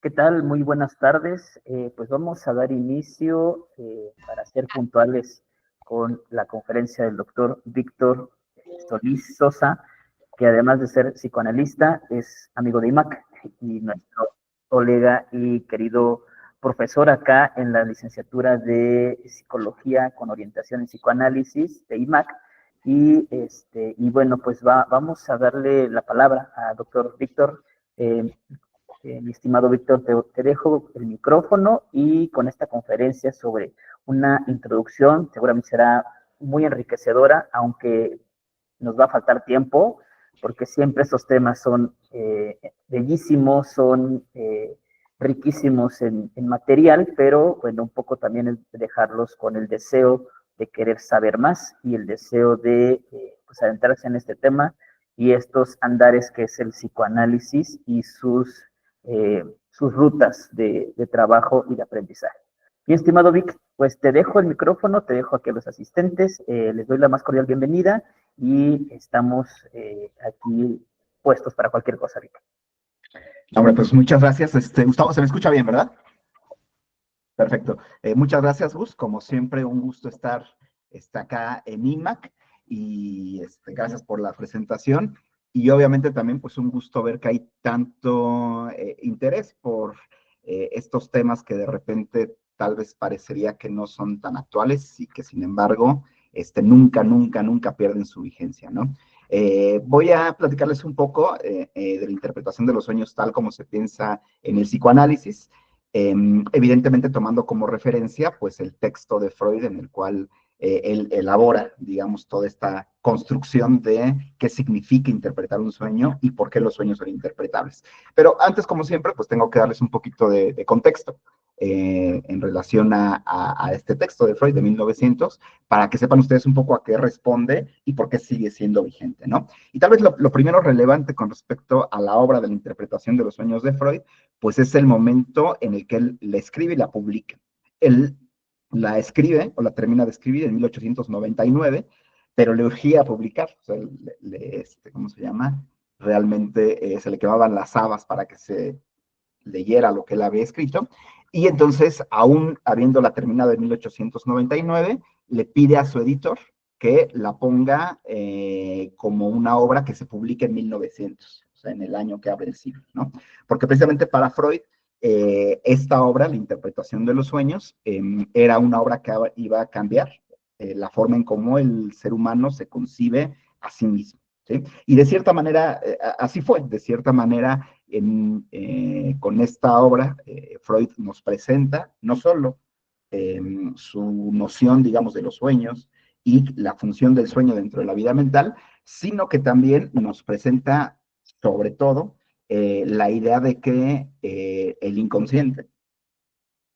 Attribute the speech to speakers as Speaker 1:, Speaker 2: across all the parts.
Speaker 1: ¿Qué tal? Muy buenas tardes. Pues vamos a dar inicio para ser puntuales con la conferencia del doctor Víctor Solís Sosa, que además de ser psicoanalista es amigo de IMAC y nuestro colega y querido profesor acá en la licenciatura de Psicología con orientación en psicoanálisis de IMAC. Y bueno, pues vamos a darle la palabra a doctor Víctor. Eh, Mi estimado Víctor, te dejo el micrófono y con esta conferencia sobre una introducción, seguramente será muy enriquecedora, aunque nos va a faltar tiempo, porque siempre estos temas son bellísimos, son riquísimos en material, pero bueno, un poco también es dejarlos con el deseo de querer saber más y el deseo de pues adentrarse en este tema y estos andares que es el psicoanálisis y sus rutas de trabajo y de aprendizaje. Mi estimado Vic, pues te dejo el micrófono, te dejo aquí a los asistentes, les doy la más cordial bienvenida y estamos aquí puestos para cualquier cosa, Vic.
Speaker 2: Hombre, pues muchas gracias. Gustavo, se me escucha bien, ¿verdad? Perfecto. Muchas gracias, Gus. Como siempre, un gusto estar acá en IMAC y gracias por la presentación. Y obviamente también, pues un gusto ver que hay tanto interés por estos temas que de repente tal vez parecería que no son tan actuales y que sin embargo nunca pierden su vigencia, ¿no? Voy a platicarles un poco de la interpretación de los sueños tal como se piensa en el psicoanálisis. Evidentemente tomando como referencia pues el texto de Freud en el cual él elabora, digamos, toda esta construcción de qué significa interpretar un sueño y por qué los sueños son interpretables. Pero antes, como siempre, pues tengo que darles un poquito de contexto en relación a este texto de Freud de 1900, para que sepan ustedes un poco a qué responde y por qué sigue siendo vigente, ¿no? Y tal vez lo primero relevante con respecto a la obra de la interpretación de los sueños de Freud, pues es el momento en el que él la escribe y la publica. Él la escribe o la termina de escribir en 1899, pero le urgía publicar, o sea, ¿cómo se llama? Realmente se le quemaban las habas para que se leyera lo que él había escrito, y entonces, aún habiéndola terminado en 1899, le pide a su editor que la ponga como una obra que se publique en 1900, o sea, en el año que abre el siglo, ¿no? Porque precisamente para Freud, esta obra, la interpretación de los sueños, era una obra que iba a cambiar la forma en cómo el ser humano se concibe a sí mismo, ¿sí? Y de cierta manera, así fue, de cierta manera, con esta obra, Freud nos presenta no solo su noción, digamos, de los sueños y la función del sueño dentro de la vida mental, sino que también nos presenta, sobre todo, la idea de que el inconsciente,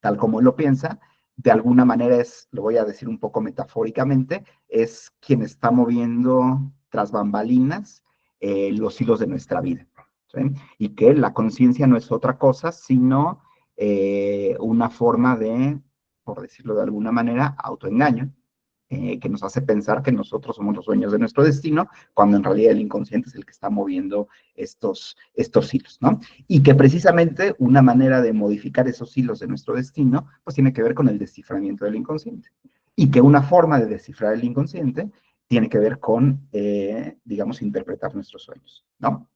Speaker 2: tal como él lo piensa, de alguna manera es, lo voy a decir un poco metafóricamente, es quien está moviendo tras bambalinas los hilos de nuestra vida, ¿sí? Y que la conciencia no es otra cosa, sino una forma de, por decirlo de alguna manera, autoengaño, que nos hace pensar que nosotros somos los dueños de nuestro destino, cuando en realidad el inconsciente es el que está moviendo estos hilos, ¿no? Y que precisamente una manera de modificar esos hilos de nuestro destino, pues tiene que ver con el desciframiento del inconsciente. Y que una forma de descifrar el inconsciente tiene que ver con, digamos, interpretar nuestros sueños, ¿no?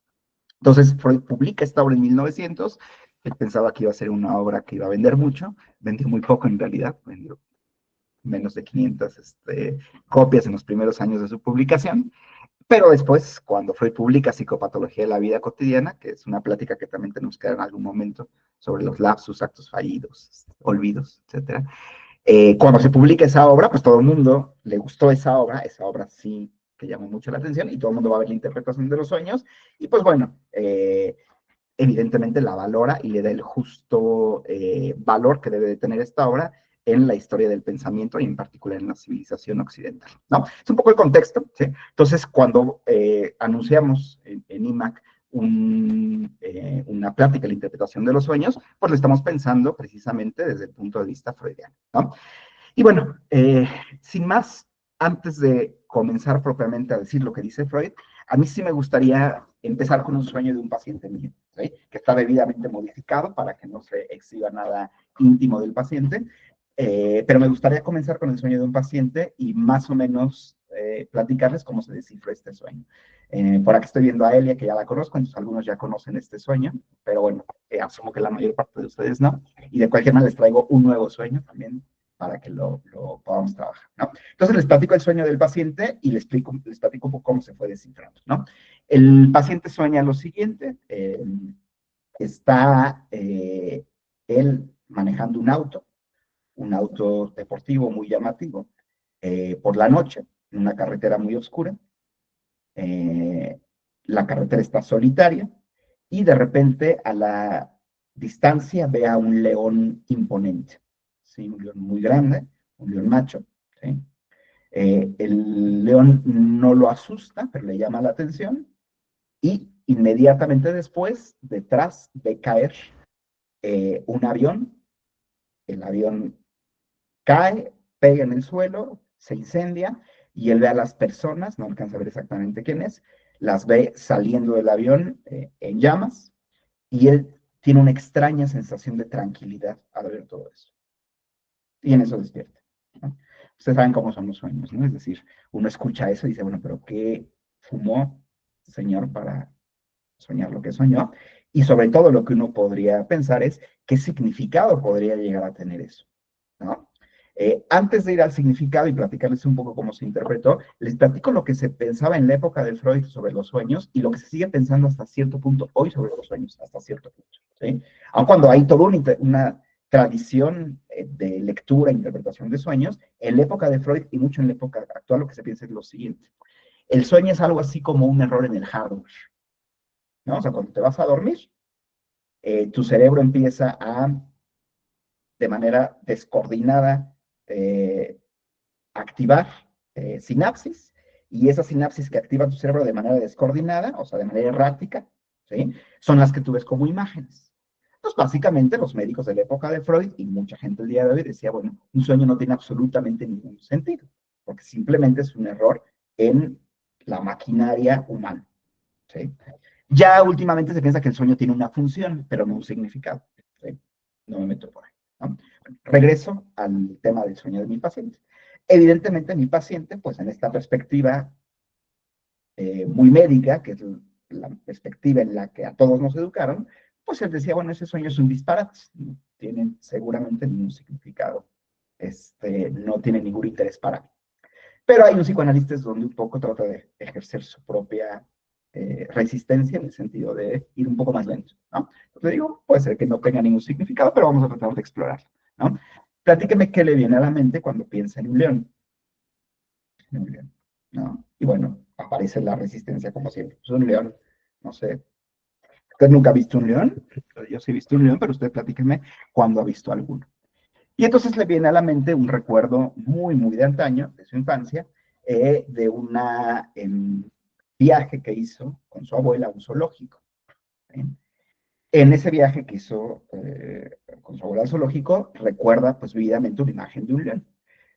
Speaker 2: Entonces, Freud publica esta obra en 1900, él pensaba que iba a ser una obra que iba a vender mucho, vendió muy poco en realidad, vendió menos de 500 copias en los primeros años de su publicación, pero después, cuando Freud publica Psicopatología de la Vida Cotidiana, que es una plática que también tenemos que dar en algún momento sobre los lapsus, actos fallidos, olvidos, etc. Cuando se publica esa obra, pues todo el mundo le gustó esa obra sí que llamó mucho la atención, y todo el mundo va a ver la interpretación de los sueños, y pues bueno, evidentemente la valora y le da el justo valor que debe de tener esta obra en la historia del pensamiento y en particular en la civilización occidental, ¿no? Es un poco el contexto, ¿sí? Entonces, cuando anunciamos en IMAC una plática de la interpretación de los sueños, pues lo estamos pensando precisamente desde el punto de vista freudiano, ¿no? Y bueno, sin más, antes de comenzar propiamente a decir lo que dice Freud, a mí sí me gustaría empezar con un sueño de un paciente mío, ¿sí? Que está debidamente modificado para que no se exhiba nada íntimo del paciente. Pero me gustaría comenzar con el sueño de un paciente y más o menos platicarles cómo se descifra este sueño. Por aquí estoy viendo a Elia, que ya la conozco, entonces algunos ya conocen este sueño, pero bueno, asumo que la mayor parte de ustedes no. Y de cualquier manera les traigo un nuevo sueño también para que lo podamos trabajar, ¿no? Entonces les platico el sueño del paciente y les platico un poco cómo se fue descifrando, ¿no? El paciente sueña lo siguiente, está él manejando un auto deportivo muy llamativo, por la noche, en una carretera muy oscura. La carretera está solitaria y de repente a la distancia ve a un león imponente, ¿sí? Un león muy grande, un león macho, ¿sí? El león no lo asusta, pero le llama la atención y inmediatamente después, detrás, ve caer un avión. El avión cae, pega en el suelo, se incendia y él ve a las personas, no alcanza a ver exactamente quién es, las ve saliendo del avión en llamas y él tiene una extraña sensación de tranquilidad al ver todo eso. Y en eso despierta, ¿no? Ustedes saben cómo son los sueños, ¿no? Es decir, uno escucha eso y dice, bueno, pero ¿qué fumó, señor, para soñar lo que soñó? Y sobre todo lo que uno podría pensar es, ¿qué significado podría llegar a tener eso? ¿No? Antes de ir al significado y platicarles un poco cómo se interpretó, les platico lo que se pensaba en la época de Freud sobre los sueños y lo que se sigue pensando hasta cierto punto hoy sobre los sueños, hasta cierto punto, ¿sí? Aun cuando hay toda una tradición de lectura e interpretación de sueños, en la época de Freud y mucho en la época actual lo que se piensa es lo siguiente. El sueño es algo así como un error en el hardware, ¿no? O sea, cuando te vas a dormir, tu cerebro empieza a, de manera descoordinada, activar sinapsis, y esas sinapsis que activan tu cerebro de manera descoordinada, o sea, de manera errática, ¿sí? Son las que tú ves como imágenes. Pues básicamente los médicos de la época de Freud y mucha gente el día de hoy decía, bueno, un sueño no tiene absolutamente ningún sentido, porque simplemente es un error en la maquinaria humana, ¿sí? Ya últimamente se piensa que el sueño tiene una función, pero no un significado, ¿sí? No me meto por ahí, ¿no? Regreso al tema del sueño de mi paciente. Evidentemente mi paciente, pues en esta perspectiva muy médica, que es la perspectiva en la que a todos nos educaron, pues él decía, bueno, ese sueño es un disparate, no tiene seguramente ningún significado, no tiene ningún interés para mí. Pero hay un psicoanalista donde un poco trata de ejercer su propia resistencia en el sentido de ir un poco más lento, ¿no? Entonces digo, puede ser que no tenga ningún significado, pero vamos a tratar de explorarlo, ¿no? Platíqueme qué le viene a la mente cuando piensa en un león. En un león, ¿no? Y bueno, aparece la resistencia como siempre. Es un león, no sé. ¿Usted nunca ha visto un león? Yo sí he visto un león, pero usted platíqueme cuándo ha visto alguno. Y entonces le viene a la mente un recuerdo muy, muy de antaño, de su infancia, de un viaje que hizo con su abuela a un zoológico, ¿sí? En ese viaje que hizo con su abuela al zoológico, recuerda pues vividamente una imagen de un león.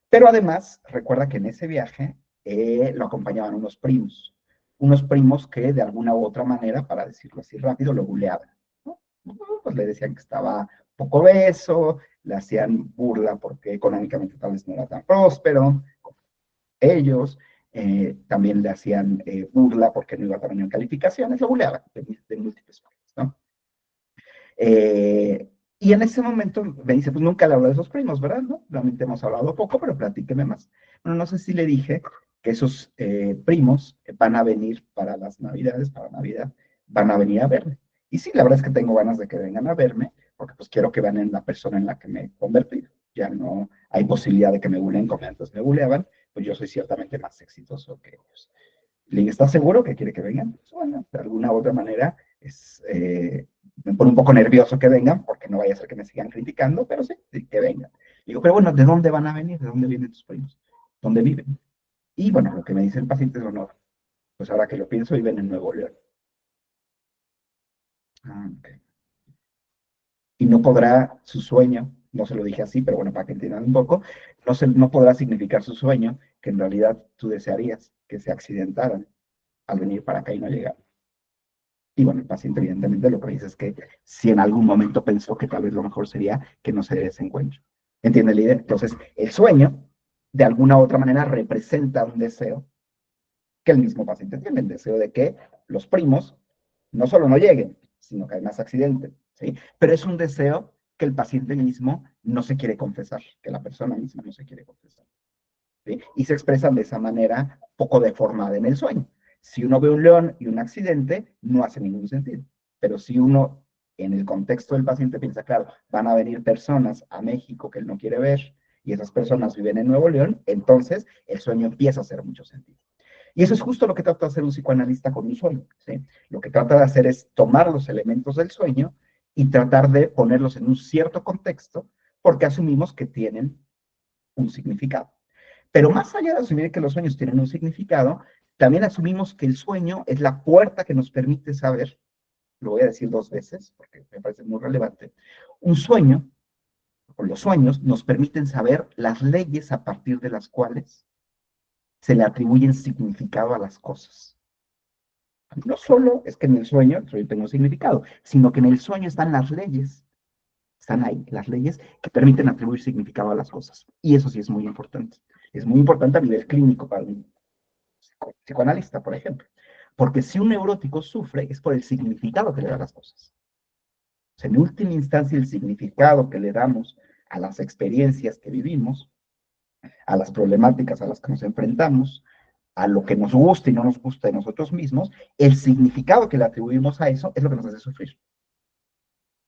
Speaker 2: Pero además recuerda que en ese viaje lo acompañaban unos primos que de alguna u otra manera, para decirlo así rápido, lo buleaban, ¿no? Pues le decían que estaba poco obeso, le hacían burla porque económicamente tal vez no era tan próspero, ellos también le hacían burla porque no iba tan bien en calificaciones, lo buleaban de múltiples formas, ¿no? Y en ese momento me dice, pues nunca le hablé de esos primos, ¿verdad? ¿No? Realmente hemos hablado poco, pero platíqueme más. Bueno, no sé si le dije que esos primos van a venir para las Navidades, para Navidad, van a venir a verme. Y sí, la verdad es que tengo ganas de que vengan a verme, porque pues quiero que vean en la persona en la que me he convertido. Ya no hay posibilidad de que me buleen como antes me buleaban, pues yo soy ciertamente más exitoso que ellos. Le dije, ¿estás seguro que quiere que vengan? Pues, bueno, de alguna u otra manera me pone un poco nervioso que vengan, porque no vaya a ser que me sigan criticando, pero sí, sí que vengan. Digo, pero bueno, ¿de dónde van a venir? ¿De dónde vienen tus primos? ¿Dónde viven? Y bueno, lo que me dice el paciente es, bueno, pues ahora que lo pienso, viven en Nuevo León. Ah, okay. Y no podrá su sueño, no se lo dije así, pero bueno, para que entiendan un poco, no podrá significar su sueño que en realidad tú desearías que se accidentaran al venir para acá y no llegar. Y bueno, el paciente evidentemente lo que dice es que si en algún momento pensó que tal vez lo mejor sería que no se dé ese encuentro. ¿Entiende la idea? Entonces, el sueño, de alguna u otra manera, representa un deseo que el mismo paciente tiene, el deseo de que los primos no solo no lleguen, sino que hay más accidentes, ¿sí? Pero es un deseo que el paciente mismo no se quiere confesar, que la persona misma no se quiere confesar, ¿sí? Y se expresan de esa manera poco deformada en el sueño. Si uno ve un león y un accidente, no hace ningún sentido. Pero si uno, en el contexto del paciente, piensa, claro, van a venir personas a México que él no quiere ver, y esas personas viven en Nuevo León, entonces el sueño empieza a hacer mucho sentido. Y eso es justo lo que trata de hacer un psicoanalista con un sueño, ¿sí? Lo que trata de hacer es tomar los elementos del sueño y tratar de ponerlos en un cierto contexto, porque asumimos que tienen un significado. Pero más allá de asumir que los sueños tienen un significado, también asumimos que el sueño es la puerta que nos permite saber, lo voy a decir dos veces porque me parece muy relevante, un sueño, o los sueños, nos permiten saber las leyes a partir de las cuales se le atribuyen significado a las cosas. No solo es que en el sueño tenga un significado, sino que en el sueño están las leyes, están ahí las leyes que permiten atribuir significado a las cosas. Y eso sí es muy importante. Es muy importante a nivel clínico para un psicoanalista, por ejemplo. Porque si un neurótico sufre es por el significado que le da a las cosas. O sea, en última instancia, el significado que le damos a las experiencias que vivimos, a las problemáticas a las que nos enfrentamos, a lo que nos gusta y no nos gusta de nosotros mismos, el significado que le atribuimos a eso es lo que nos hace sufrir.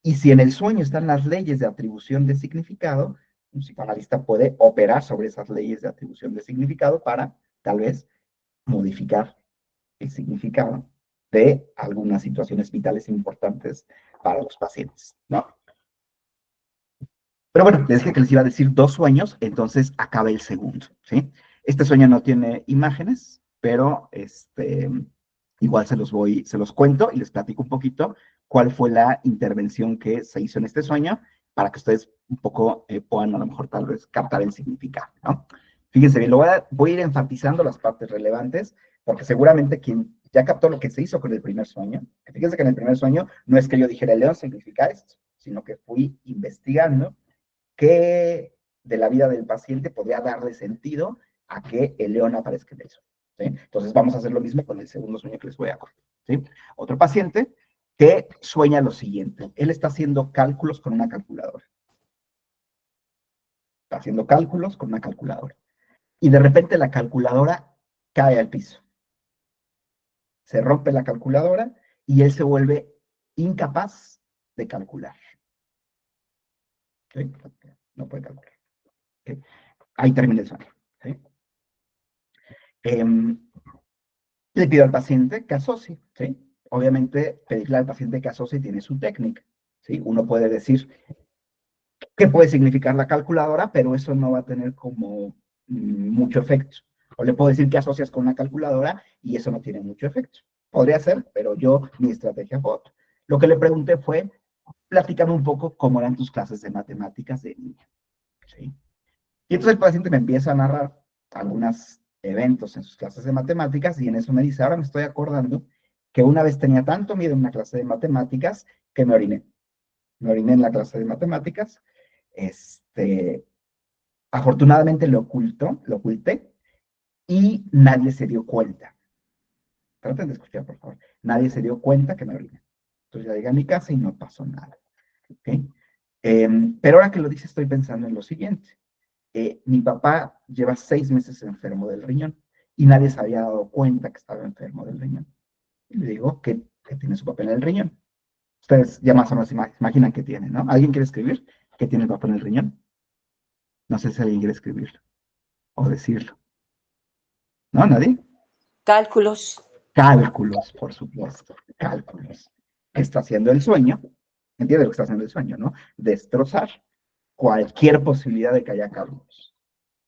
Speaker 2: Y si en el sueño están las leyes de atribución de significado, un psicoanalista puede operar sobre esas leyes de atribución de significado para, tal vez, modificar el significado de algunas situaciones vitales importantes para los pacientes, ¿no? Pero bueno, les dije que les iba a decir dos sueños, entonces acaba el segundo, ¿sí? Este sueño no tiene imágenes, pero igual se los cuento y les platico un poquito cuál fue la intervención que se hizo en este sueño para que ustedes un poco puedan a lo mejor tal vez captar el significado, ¿no? Fíjense bien, voy a ir enfatizando las partes relevantes, porque seguramente quien ya captó lo que se hizo con el primer sueño, fíjense que en el primer sueño no es que yo dijera, el león significa esto, sino que fui investigando qué de la vida del paciente podría darle sentido a que el león aparezca en el sueño, ¿sí? Entonces vamos a hacer lo mismo con el segundo sueño que les voy a contar, ¿sí? Otro paciente que sueña lo siguiente. Él está haciendo cálculos con una calculadora. Está haciendo cálculos con una calculadora. Y de repente la calculadora cae al piso. Se rompe la calculadora y él se vuelve incapaz de calcular. ¿Sí? No puede calcular. ¿Sí? Ahí termina el sueño. ¿Sí? Le pido al paciente que asocie, ¿sí? Obviamente, pedirle al paciente que asocie tiene su técnica, ¿sí? Uno puede decir qué puede significar la calculadora, pero eso no va a tener como mucho efecto. O le puedo decir que asocias con una calculadora y eso no tiene mucho efecto. Podría ser, pero mi estrategia fue otra. Lo que le pregunté fue, platícame un poco cómo eran tus clases de matemáticas de niña, ¿sí? Y entonces el paciente me empieza a narrar algunos eventos en sus clases de matemáticas y en eso me dice, ahora me estoy acordando que una vez tenía tanto miedo en una clase de matemáticas que me oriné. Me oriné en la clase de matemáticas. Afortunadamente lo oculté y nadie se dio cuenta. Traten de escuchar, por favor. Nadie se dio cuenta que me oriné. Entonces ya llegué a mi casa y no pasó nada. ¿Okay? Pero ahora que lo dice estoy pensando en lo siguiente. Mi papá lleva 6 meses enfermo del riñón y nadie se había dado cuenta que estaba enfermo del riñón. Y le digo que tiene su papel en el riñón. Ustedes ya más o menos imaginan qué tiene, ¿no? ¿Alguien quiere escribir qué tiene el papel en el riñón? No sé si alguien quiere escribirlo o decirlo. ¿No? ¿Nadie?
Speaker 3: Cálculos.
Speaker 2: Cálculos, por supuesto. Cálculos. ¿Qué está haciendo el sueño? ¿Entiendes lo que está haciendo el sueño, no? Destrozar cualquier posibilidad de que haya cálculos.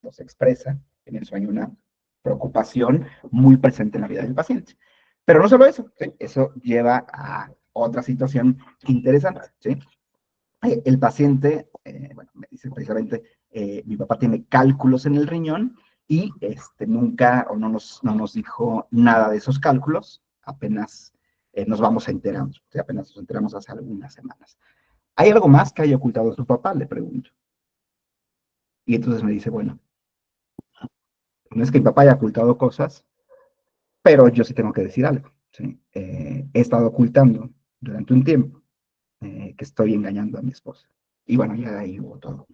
Speaker 2: Nos expresa en el sueño una preocupación muy presente en la vida del paciente. Pero no solo eso, ¿sí? Eso lleva a otra situación interesante, ¿sí? El paciente, bueno, me dice precisamente, mi papá tiene cálculos en el riñón y nunca o no nos dijo nada de esos cálculos, apenas nos vamos enterando. O sea, apenas nos enteramos hace algunas semanas. ¿Hay algo más que haya ocultado su papá? Le pregunto. Y entonces me dice, bueno, no es que mi papá haya ocultado cosas, pero yo sí tengo que decir algo. ¿Sí? He estado ocultando durante un tiempo que estoy engañando a mi esposa. Y bueno, ya ahí hubo todo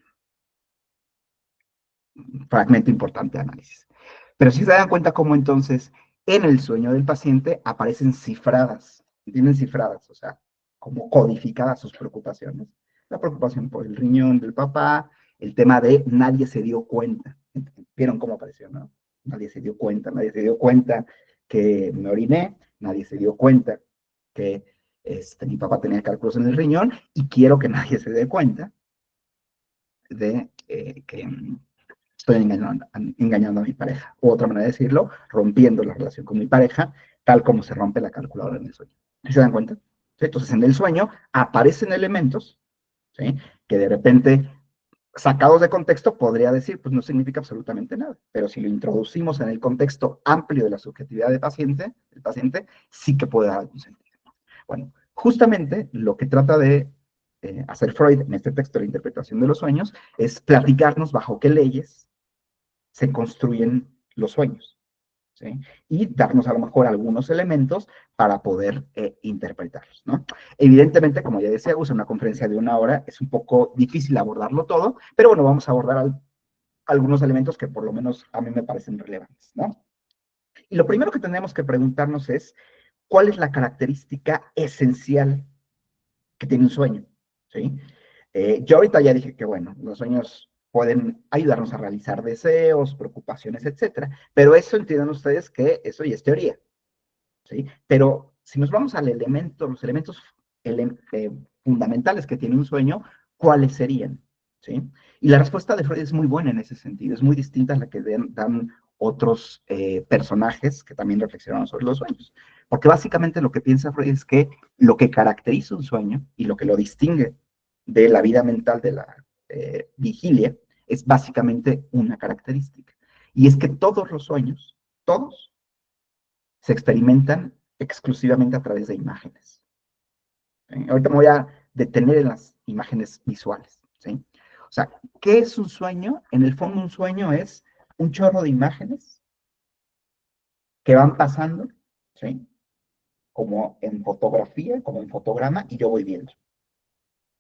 Speaker 2: un fragmento importante de análisis. Pero si se dan cuenta cómo entonces en el sueño del paciente aparecen cifradas, tienen cifradas, o sea, como codificadas sus preocupaciones. La preocupación por el riñón del papá, el tema de nadie se dio cuenta. ¿Vieron cómo apareció, no? Nadie se dio cuenta que me oriné, nadie se dio cuenta que mi papá tenía cálculos en el riñón y quiero que nadie se dé cuenta de que estoy engañando a mi pareja. O otra manera de decirlo, rompiendo la relación con mi pareja, tal como se rompe la calculadora en el sueño. ¿Sí se dan cuenta? ¿Sí? Entonces, en el sueño aparecen elementos, ¿sí? Que de repente, sacados de contexto, podría decir, pues no significa absolutamente nada. Pero si lo introducimos en el contexto amplio de la subjetividad del paciente sí que puede dar algún sentido. Bueno, justamente lo que trata de hacer Freud en este texto de la interpretación de los sueños es platicarnos bajo qué leyes se construyen los sueños, ¿sí? Y darnos a lo mejor algunos elementos para poder interpretarlos, ¿no? Evidentemente, como ya decía, en una conferencia de 1 hora es un poco difícil abordarlo todo, pero bueno, vamos a abordar algunos elementos que por lo menos a mí me parecen relevantes, ¿no? Y lo primero que tenemos que preguntarnos es, ¿cuál es la característica esencial que tiene un sueño? ¿Sí? Yo ahorita ya dije que, bueno, los sueños pueden ayudarnos a realizar deseos, preocupaciones, etcétera, pero eso entiendan ustedes que eso ya es teoría, ¿sí? Pero si nos vamos al elemento, los elementos fundamentales que tiene un sueño, ¿cuáles serían? ¿Sí? Y la respuesta de Freud es muy buena en ese sentido, es muy distinta a la que dan otros personajes que también reflexionaron sobre los sueños. Porque básicamente lo que piensa Freud es que lo que caracteriza un sueño y lo que lo distingue de la vida mental de la vigilia es básicamente una característica. Y es que todos los sueños, todos, se experimentan exclusivamente a través de imágenes. ¿Sí? Ahorita me voy a detener en las imágenes visuales. ¿Sí? O sea, ¿qué es un sueño? En el fondo un sueño es un chorro de imágenes que van pasando, ¿sí? Como en fotografía, como en fotograma, y yo voy viendo.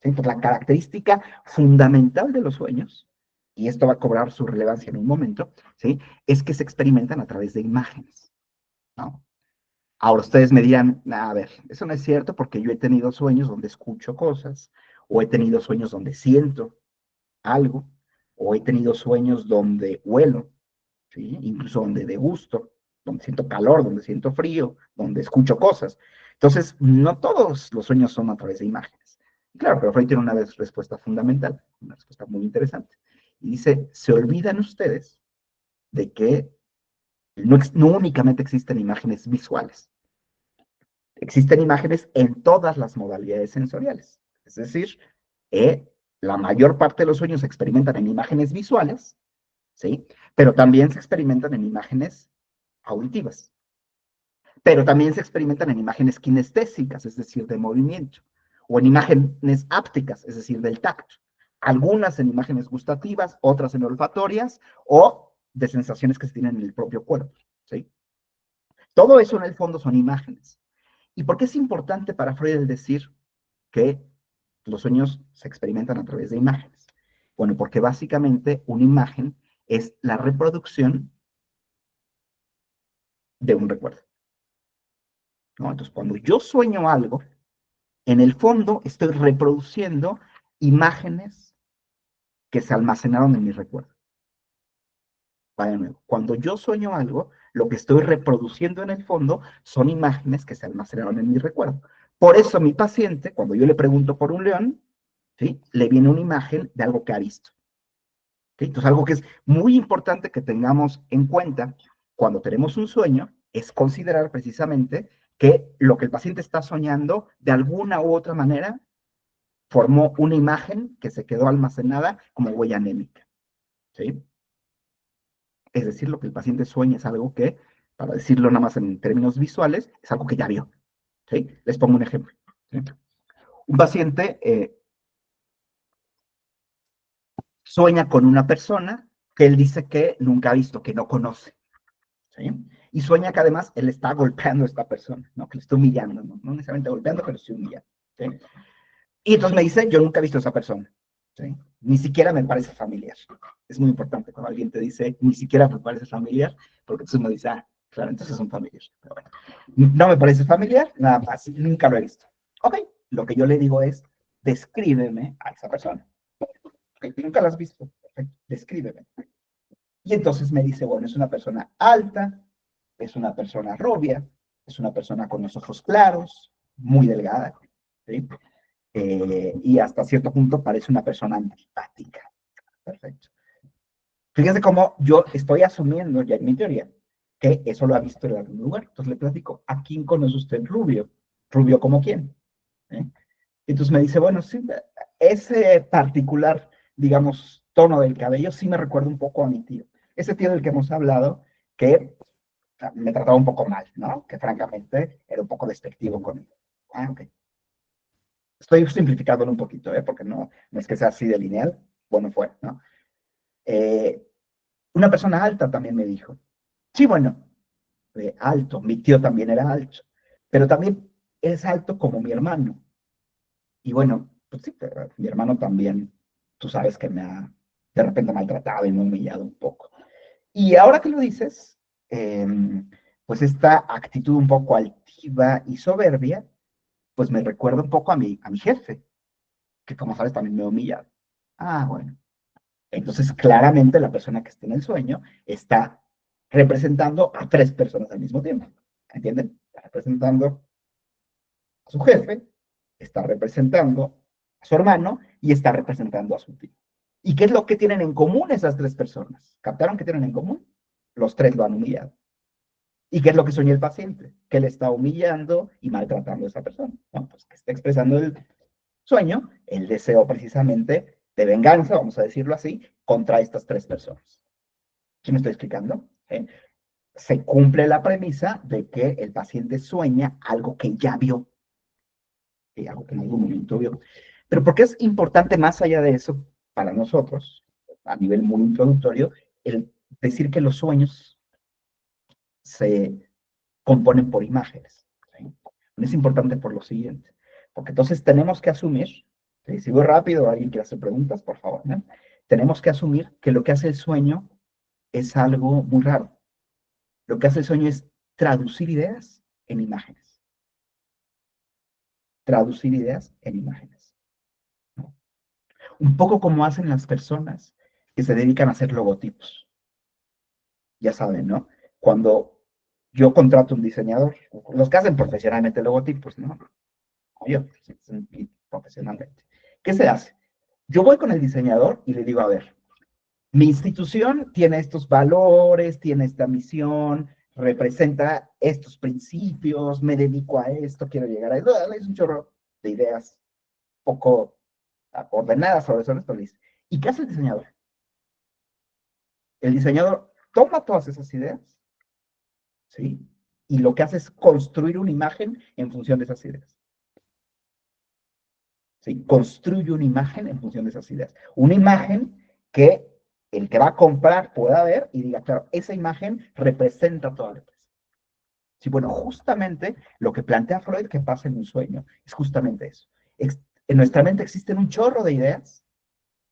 Speaker 2: ¿Sí? Entonces, la característica fundamental de los sueños, y esto va a cobrar su relevancia en un momento, ¿sí? Es que se experimentan a través de imágenes, ¿no? Ahora ustedes me dirán, a ver, eso no es cierto porque yo he tenido sueños donde escucho cosas, o he tenido sueños donde siento algo, o he tenido sueños donde huelo, ¿sí? Incluso donde degusto, donde siento calor, donde siento frío, donde escucho cosas. Entonces, no todos los sueños son a través de imágenes. Claro, pero Freud tiene una respuesta fundamental, una respuesta muy interesante. Y dice, se olvidan ustedes de que no únicamente existen imágenes visuales, existen imágenes en todas las modalidades sensoriales. Es decir, la mayor parte de los sueños se experimentan en imágenes visuales, ¿sí? Pero también se experimentan en imágenes auditivas. Pero también se experimentan en imágenes kinestésicas, es decir, de movimiento, o en imágenes ápticas, es decir, del tacto. Algunas en imágenes gustativas, otras en olfatorias, o de sensaciones que se tienen en el propio cuerpo, ¿sí? Todo eso en el fondo son imágenes. ¿Y por qué es importante para Freud el decir que los sueños se experimentan a través de imágenes? Bueno, porque básicamente una imagen es la reproducción de un recuerdo, ¿no? Entonces, cuando yo sueño algo, en el fondo estoy reproduciendo imágenes que se almacenaron en mi recuerdo. Vaya nuevo. Cuando yo sueño algo, lo que estoy reproduciendo en el fondo son imágenes que se almacenaron en mi recuerdo. Por eso mi paciente, cuando yo le pregunto por un león, ¿sí? Le viene una imagen de algo que ha visto. ¿Sí? Entonces, algo que es muy importante que tengamos en cuenta cuando tenemos un sueño es considerar precisamente que lo que el paciente está soñando, de alguna u otra manera, formó una imagen que se quedó almacenada como huella anémica. ¿Sí? Es decir, lo que el paciente sueña es algo que, para decirlo nada más en términos visuales, es algo que ya vio. ¿sí? Les pongo un ejemplo. ¿Sí? Un paciente sueña con una persona que él dice que nunca ha visto, que no conoce. ¿Sí? Y sueña que además él está golpeando a esta persona, ¿no? Que le está humillando, ¿no? No necesariamente golpeando, pero sí humillando. ¿Sí? Y entonces me dice, yo nunca he visto a esa persona. ¿Sí? Ni siquiera me parece familiar. Es muy importante cuando alguien te dice, ni siquiera me parece familiar, porque entonces uno dice, ah, claro, entonces son familiares. Pero bueno, no me parece familiar, nada más, nunca lo he visto. Ok, lo que yo le digo es, descríbeme a esa persona. Okay, nunca la has visto, perfecto, descríbeme. Y entonces me dice, bueno, es una persona alta, es una persona rubia, es una persona con los ojos claros, muy delgada, ¿sí? Y hasta cierto punto parece una persona antipática. Perfecto. Fíjense cómo yo estoy asumiendo ya en mi teoría que eso lo ha visto en algún lugar. Entonces le platico, ¿a quién conoce usted rubio? ¿Rubio como quién? ¿Eh? Entonces me dice, bueno, sí, ese particular, digamos, tono del cabello sí me recuerda un poco a mi tío. Ese tío del que hemos hablado, que me trataba un poco mal, ¿no? Que francamente era un poco despectivo conmigo. Ah, ok. Estoy simplificándolo un poquito, ¿eh? Porque no es que sea así de lineal. Bueno, fue, ¿no? Eh, una persona alta también me dijo. Sí, bueno, alto. Mi tío también era alto. Pero también es alto como mi hermano. Y bueno, pues sí, mi hermano también, tú sabes que me ha de repente maltratado y me ha humillado un poco. Y ahora que lo dices, eh, pues esta actitud un poco altiva y soberbia, pues me recuerda un poco a mi jefe, que como sabes también me ha humillado. Ah, bueno. Entonces, claramente la persona que está en el sueño está representando a tres personas al mismo tiempo. ¿Entienden? Está representando a su jefe, está representando a su hermano y está representando a su tío. ¿Y qué es lo que tienen en común esas tres personas? ¿Captaron qué tienen en común? Los tres lo han humillado. ¿Y qué es lo que sueña el paciente? Que le está humillando y maltratando a esa persona. ¿No? Pues que está expresando el sueño, el deseo precisamente de venganza, vamos a decirlo así, contra estas tres personas. ¿Sí me estoy explicando? ¿Eh? Se cumple la premisa de que el paciente sueña algo que ya vio, algo que en algún momento vio. Pero ¿por qué es importante más allá de eso para nosotros, a nivel muy introductorio, el decir que los sueños se componen por imágenes? ¿Sí? Es importante por lo siguiente, porque entonces tenemos que asumir, ¿sí? Si voy rápido, alguien quiere hacer preguntas, por favor, ¿no? Tenemos que asumir que lo que hace el sueño es algo muy raro. Lo que hace el sueño es traducir ideas en imágenes. Traducir ideas en imágenes. ¿No? Un poco como hacen las personas que se dedican a hacer logotipos. Ya saben, ¿no? Cuando yo contrato un diseñador, los que hacen profesionalmente logotipos, ¿no? Yo, profesionalmente. ¿Qué se hace? Yo voy con el diseñador y le digo, a ver, mi institución tiene estos valores, tiene esta misión, representa estos principios, me dedico a esto, quiero llegar a eso. Es un chorro de ideas poco ordenadas sobre esto. ¿Y qué hace el diseñador? El diseñador toma todas esas ideas, ¿sí? Y lo que hace es construir una imagen en función de esas ideas. ¿Sí? Construye una imagen en función de esas ideas. Una imagen que el que va a comprar pueda ver y diga, claro, esa imagen representa toda la empresa. Sí, bueno, justamente lo que plantea Freud que pasa en un sueño es justamente eso. En nuestra mente existen un chorro de ideas,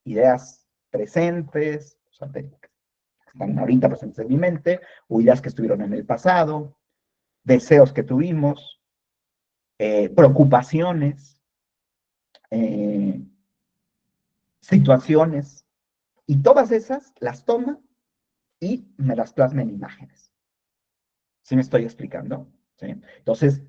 Speaker 2: ideas presentes, o sea, que están ahorita presentes en mi mente, o ideas que estuvieron en el pasado, deseos que tuvimos, preocupaciones, eh, situaciones, y todas esas las toma y me las plasma en imágenes. ¿Sí me estoy explicando? ¿Sí? Entonces,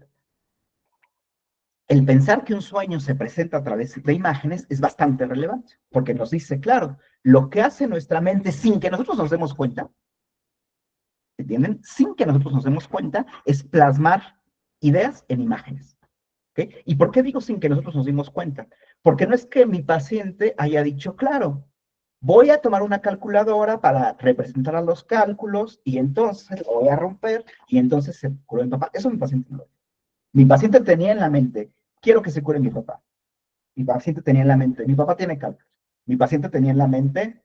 Speaker 2: el pensar que un sueño se presenta a través de imágenes es bastante relevante, porque nos dice, claro, lo que hace nuestra mente sin que nosotros nos demos cuenta, ¿entienden? Sin que nosotros nos demos cuenta, es plasmar ideas en imágenes. ¿Okay? ¿Y por qué digo sin que nosotros nos dimos cuenta? Porque no es que mi paciente haya dicho, claro, voy a tomar una calculadora para representar a los cálculos y entonces lo voy a romper y entonces se curó mi papá. Eso mi paciente no lo dijo. Mi paciente tenía en la mente, quiero que se cure mi papá. Mi paciente tenía en la mente, mi papá tiene cáncer. Mi paciente tenía en la mente,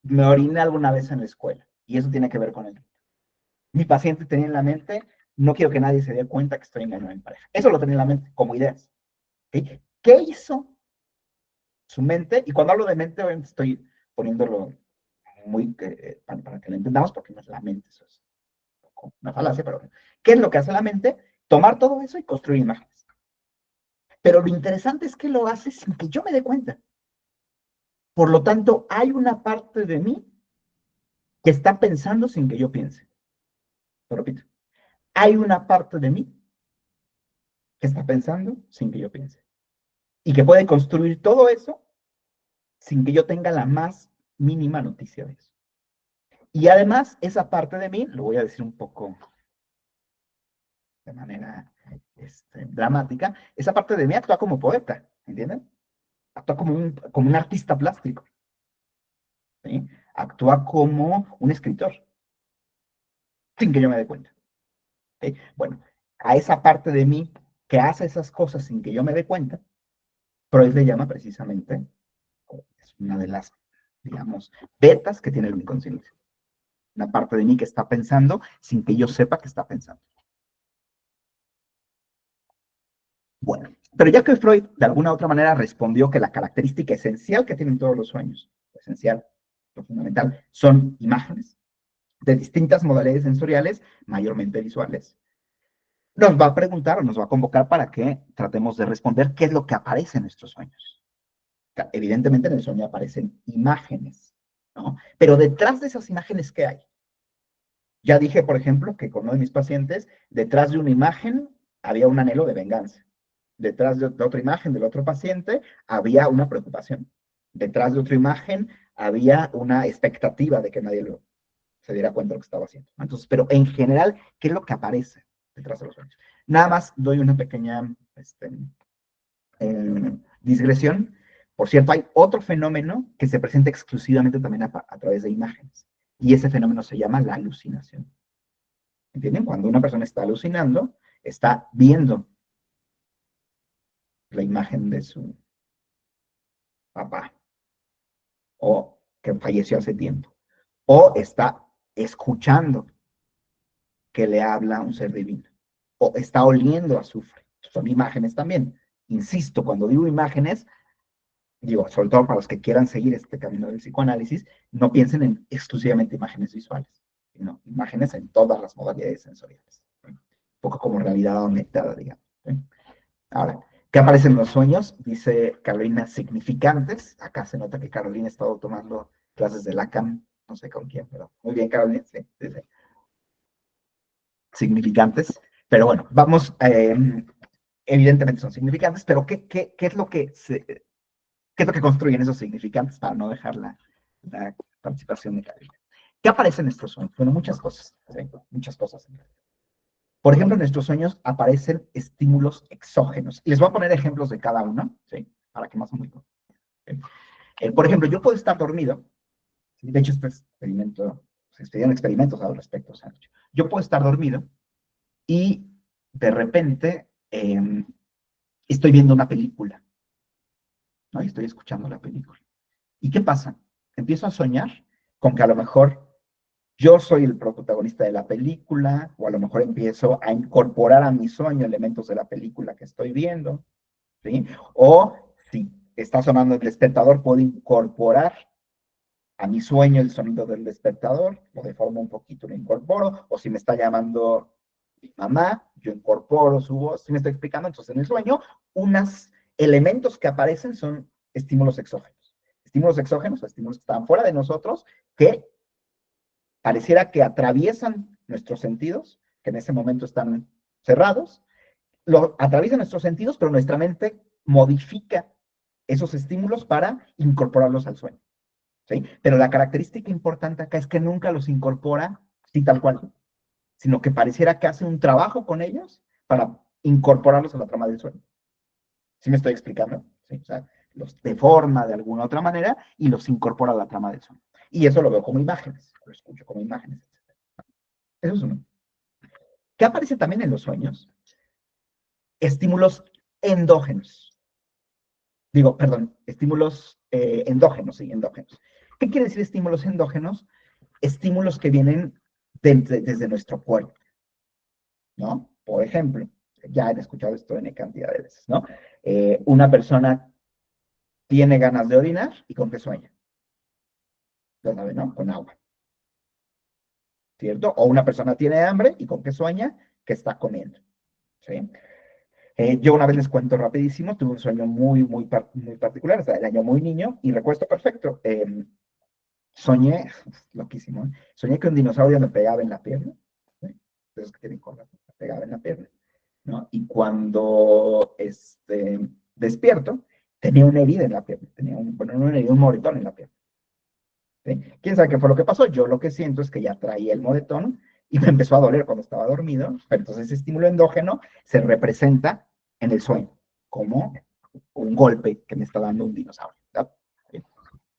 Speaker 2: me oriné alguna vez en la escuela y eso tiene que ver con él. Mi paciente tenía en la mente, no quiero que nadie se dé cuenta que estoy engañando a mi pareja. Eso lo tenía en la mente como ideas. ¿Okay? ¿Qué hizo su mente? Y cuando hablo de mente, obviamente estoy poniéndolo muy para que lo entendamos, porque no es la mente, eso es una falacia, pero ¿qué es lo que hace la mente? Tomar todo eso y construir imágenes. Pero lo interesante es que lo hace sin que yo me dé cuenta. Por lo tanto, hay una parte de mí que está pensando sin que yo piense. Lo repito. Hay una parte de mí que está pensando sin que yo piense. Y que puede construir todo eso sin que yo tenga la más mínima noticia de eso. Y además, esa parte de mí, lo voy a decir un poco de manera dramática, esa parte de mí actúa como poeta, ¿entienden? Actúa como un artista plástico, ¿sí? Actúa como un escritor, sin que yo me dé cuenta. ¿Sí? Bueno, a esa parte de mí que hace esas cosas sin que yo me dé cuenta, Freud le llama precisamente, es una de las, digamos, betas que tiene el inconsciente. Una parte de mí que está pensando sin que yo sepa que está pensando. Bueno, pero ya que Freud de alguna u otra manera respondió que la característica esencial que tienen todos los sueños, esencial, lo fundamental, son imágenes de distintas modalidades sensoriales, mayormente visuales, nos va a preguntar o nos va a convocar para que tratemos de responder qué es lo que aparece en nuestros sueños. Evidentemente en el sueño aparecen imágenes, ¿no? Pero detrás de esas imágenes, ¿qué hay? Ya dije, por ejemplo, que con uno de mis pacientes, detrás de una imagen había un anhelo de venganza. Detrás de otra imagen del otro paciente había una preocupación. Detrás de otra imagen había una expectativa de que nadie se diera cuenta de lo que estaba haciendo. Entonces, pero en general, ¿qué es lo que aparece detrás de los sueños? Nada más doy una pequeña digresión. Por cierto, hay otro fenómeno que se presenta exclusivamente también a través de imágenes. Y ese fenómeno se llama la alucinación. ¿Entienden? Cuando una persona está alucinando, está viendo la imagen de su papá o que falleció hace tiempo. O está escuchando que le habla un ser divino. O está oliendo azufre. Son imágenes también. Insisto, cuando digo imágenes, digo, sobre todo para los que quieran seguir este camino del psicoanálisis, no piensen en exclusivamente imágenes visuales, sino imágenes en todas las modalidades sensoriales. Un poco como realidad aumentada, digamos. ¿Sí? Ahora, ¿qué aparecen en los sueños? Dice Carolina, significantes. Acá se nota que Carolina ha estado tomando clases de Lacan, no sé con quién, pero muy bien, Carolina, sí, sí, sí. Significantes. Pero bueno, vamos, evidentemente son significantes, pero ¿qué es lo que ¿qué es lo que construyen esos significantes para no dejar la participación de Carolina? ¿Qué aparece en nuestros sueños? Bueno, muchas cosas, ¿sí? Muchas cosas. Por ejemplo, en nuestros sueños aparecen estímulos exógenos. Y les voy a poner ejemplos de cada uno, ¿sí? Para que más o menos. ¿Sí? Por ejemplo, yo puedo estar dormido. ¿Sí? De hecho, este experimento, se estudian experimentos al respecto. O sea, yo puedo estar dormido y de repente estoy viendo una película, ¿no? Y estoy escuchando la película. ¿Y qué pasa? Empiezo a soñar con que a lo mejor yo soy el protagonista de la película, o a lo mejor empiezo a incorporar a mi sueño elementos de la película que estoy viendo, ¿sí? O si está sonando el despertador, puedo incorporar a mi sueño el sonido del despertador, lo deformo un poquito, lo incorporo, o si me está llamando mi mamá, yo incorporo su voz, si me estoy explicando, entonces en el sueño, unos elementos que aparecen son estímulos exógenos. Estímulos exógenos, estímulos que están fuera de nosotros, que pareciera que atraviesan nuestros sentidos, que en ese momento están cerrados, lo atraviesan nuestros sentidos, pero nuestra mente modifica esos estímulos para incorporarlos al sueño. ¿Sí? Pero la característica importante acá es que nunca los incorpora así tal cual, sino que pareciera que hace un trabajo con ellos para incorporarlos a la trama del sueño. ¿Sí me estoy explicando? ¿Sí? O sea, los deforma de alguna otra manera y los incorpora a la trama del sueño. Y eso lo veo como imágenes, lo escucho como imágenes. Eso es uno. ¿Qué aparece también en los sueños? estímulos endógenos. Digo, perdón, estímulos endógenos, sí, endógenos. ¿Qué quiere decir estímulos endógenos? Estímulos que vienen desde nuestro cuerpo, ¿no? Por ejemplo, ya han escuchado esto en cantidad de veces, ¿no? Una persona tiene ganas de orinar y ¿con qué sueña? Ya saben, ¿no? Con agua, ¿cierto? O una persona tiene hambre y ¿con qué sueña? Que está comiendo, ¿sí? Yo una vez les cuento rapidísimo, tuve un sueño muy particular, o sea, el año muy niño, y recuerdo perfecto. Soñé, loquísimo, ¿eh? Soñé que un dinosaurio me pegaba en la pierna, ¿sí? Esos que tienen cola, me pegaba en la pierna, ¿no? Y cuando despierto, tenía una herida en la pierna, bueno, no una herida, un moretón en la pierna, ¿sí? ¿Quién sabe qué fue lo que pasó? Yo lo que siento es que ya traía el moretón y me empezó a doler cuando estaba dormido, pero entonces ese estímulo endógeno se representa en el sueño, como un golpe que me está dando un dinosaurio, ¿verdad?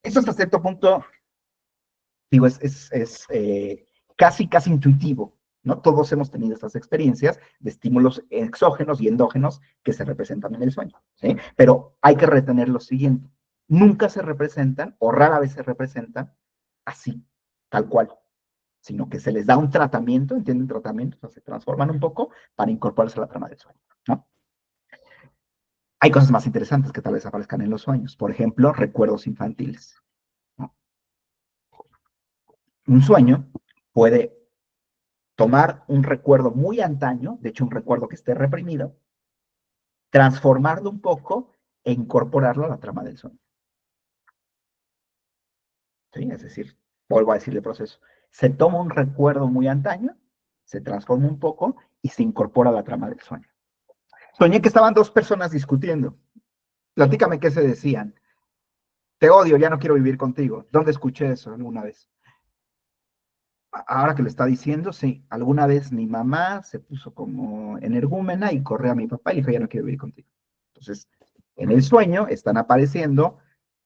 Speaker 2: Esto hasta cierto punto, digo, es casi intuitivo, ¿no? Todos hemos tenido estas experiencias de estímulos exógenos y endógenos que se representan en el sueño, ¿sí? Pero hay que retener lo siguiente, nunca se representan, o rara vez se representan, así, tal cual, sino que se les da un tratamiento, ¿entienden? Tratamiento, o sea, se transforman un poco para incorporarse a la trama del sueño, ¿no? Hay cosas más interesantes que tal vez aparezcan en los sueños, por ejemplo, recuerdos infantiles, ¿no? Un sueño puede tomar un recuerdo muy antaño, de hecho un recuerdo que esté reprimido, transformarlo un poco e incorporarlo a la trama del sueño, ¿sí? Es decir, vuelvo a decir el proceso, se toma un recuerdo muy antaño, se transforma un poco y se incorpora a la trama del sueño. Soñé que estaban dos personas discutiendo. Platícame qué se decían. Te odio, ya no quiero vivir contigo. ¿Dónde escuché eso alguna vez? Ahora que lo está diciendo, sí, alguna vez mi mamá se puso como energúmena y corrió a mi papá y le dijo, ya no quiero vivir contigo. Entonces, en el sueño están apareciendo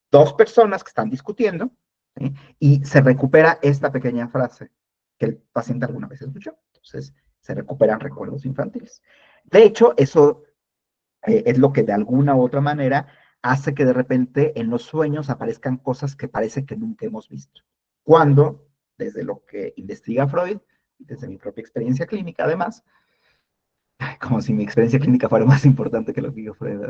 Speaker 2: dos personas que están discutiendo, ¿sí? Y se recupera esta pequeña frase que el paciente alguna vez escuchó. Entonces, se recuperan recuerdos infantiles. De hecho, eso es lo que de alguna u otra manera hace que de repente en los sueños aparezcan cosas que parece que nunca hemos visto. Cuando, desde lo que investiga Freud, desde mi propia experiencia clínica además, como si mi experiencia clínica fuera más importante que lo que dijo Freud,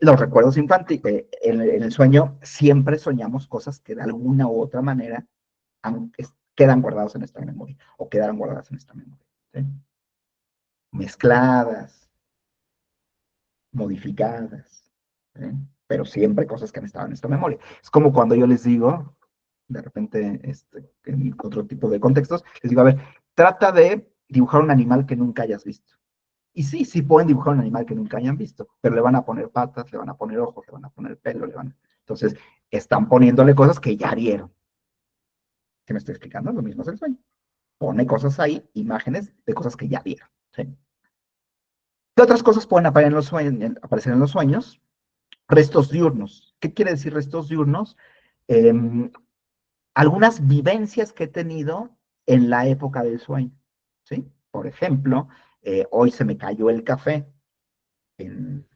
Speaker 2: los recuerdos infantiles, en el sueño siempre soñamos cosas que de alguna u otra manera quedan guardadas en nuestra memoria o quedaron guardadas en nuestra memoria, ¿sí? Mezcladas, modificadas, ¿sí? Pero siempre cosas que han estado en nuestra memoria. Es como cuando yo les digo, de repente, en otro tipo de contextos, les digo, a ver, trata de dibujar un animal que nunca hayas visto. Y sí pueden dibujar un animal que nunca hayan visto, pero le van a poner patas, le van a poner ojos, le van a poner pelo, Entonces, están poniéndole cosas que ya vieron. ¿Qué me estoy explicando? Lo mismo es el sueño. Pone cosas ahí, imágenes de cosas que ya vieron, ¿sí? ¿Qué otras cosas pueden aparecer en los sueños? Restos diurnos. ¿Qué quiere decir restos diurnos? Eh, Algunas vivencias que he tenido en la época del sueño, ¿sí? Por ejemplo, hoy se me cayó el café en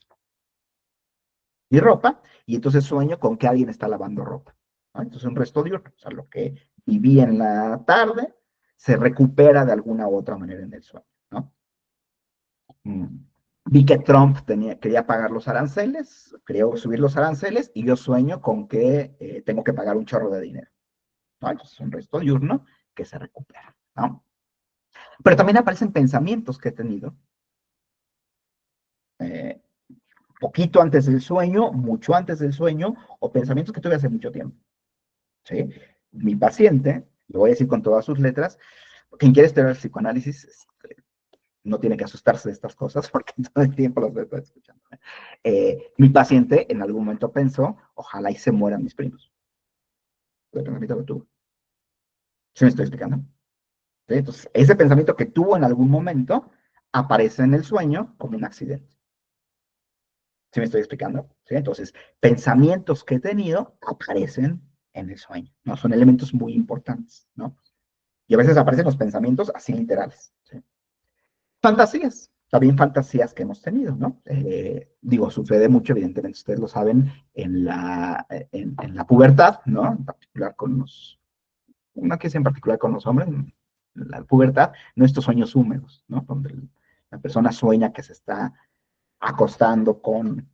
Speaker 2: mi ropa y entonces sueño con que alguien está lavando ropa, ¿no? Entonces un resto diurno, o sea, lo que viví en la tarde se recupera de alguna u otra manera en el sueño, ¿no? Mm. Vi que Trump quería pagar los aranceles, quería subir los aranceles y yo sueño con que tengo que pagar un chorro de dinero, ¿no? Entonces es un resto diurno que se recupera, ¿no? Pero también aparecen pensamientos que he tenido, eh, poquito antes del sueño, mucho antes del sueño, o pensamientos que tuve hace mucho tiempo, ¿sí? Mi paciente, lo voy a decir con todas sus letras, quien quiere estudiar el psicoanálisis, no tiene que asustarse de estas cosas porque todo el tiempo los estoy escuchando. Mi paciente en algún momento pensó, ojalá y se mueran mis primos. El pensamiento que tuvo. ¿Sí me estoy explicando? ¿Sí? Entonces, ese pensamiento que tuvo en algún momento aparece en el sueño como un accidente. ¿Sí me estoy explicando? ¿Sí? Entonces, pensamientos que he tenido aparecen en el sueño, ¿no? Son elementos muy importantes, ¿no? Y a veces aparecen los pensamientos así literales, ¿sí? Fantasías. también fantasías que hemos tenido, ¿no? Digo, sucede mucho, evidentemente, ustedes lo saben, en la pubertad, ¿no? En particular una que es en particular con los hombres, en la pubertad, nuestros sueños húmedos, ¿no? Donde la persona sueña que se está acostando con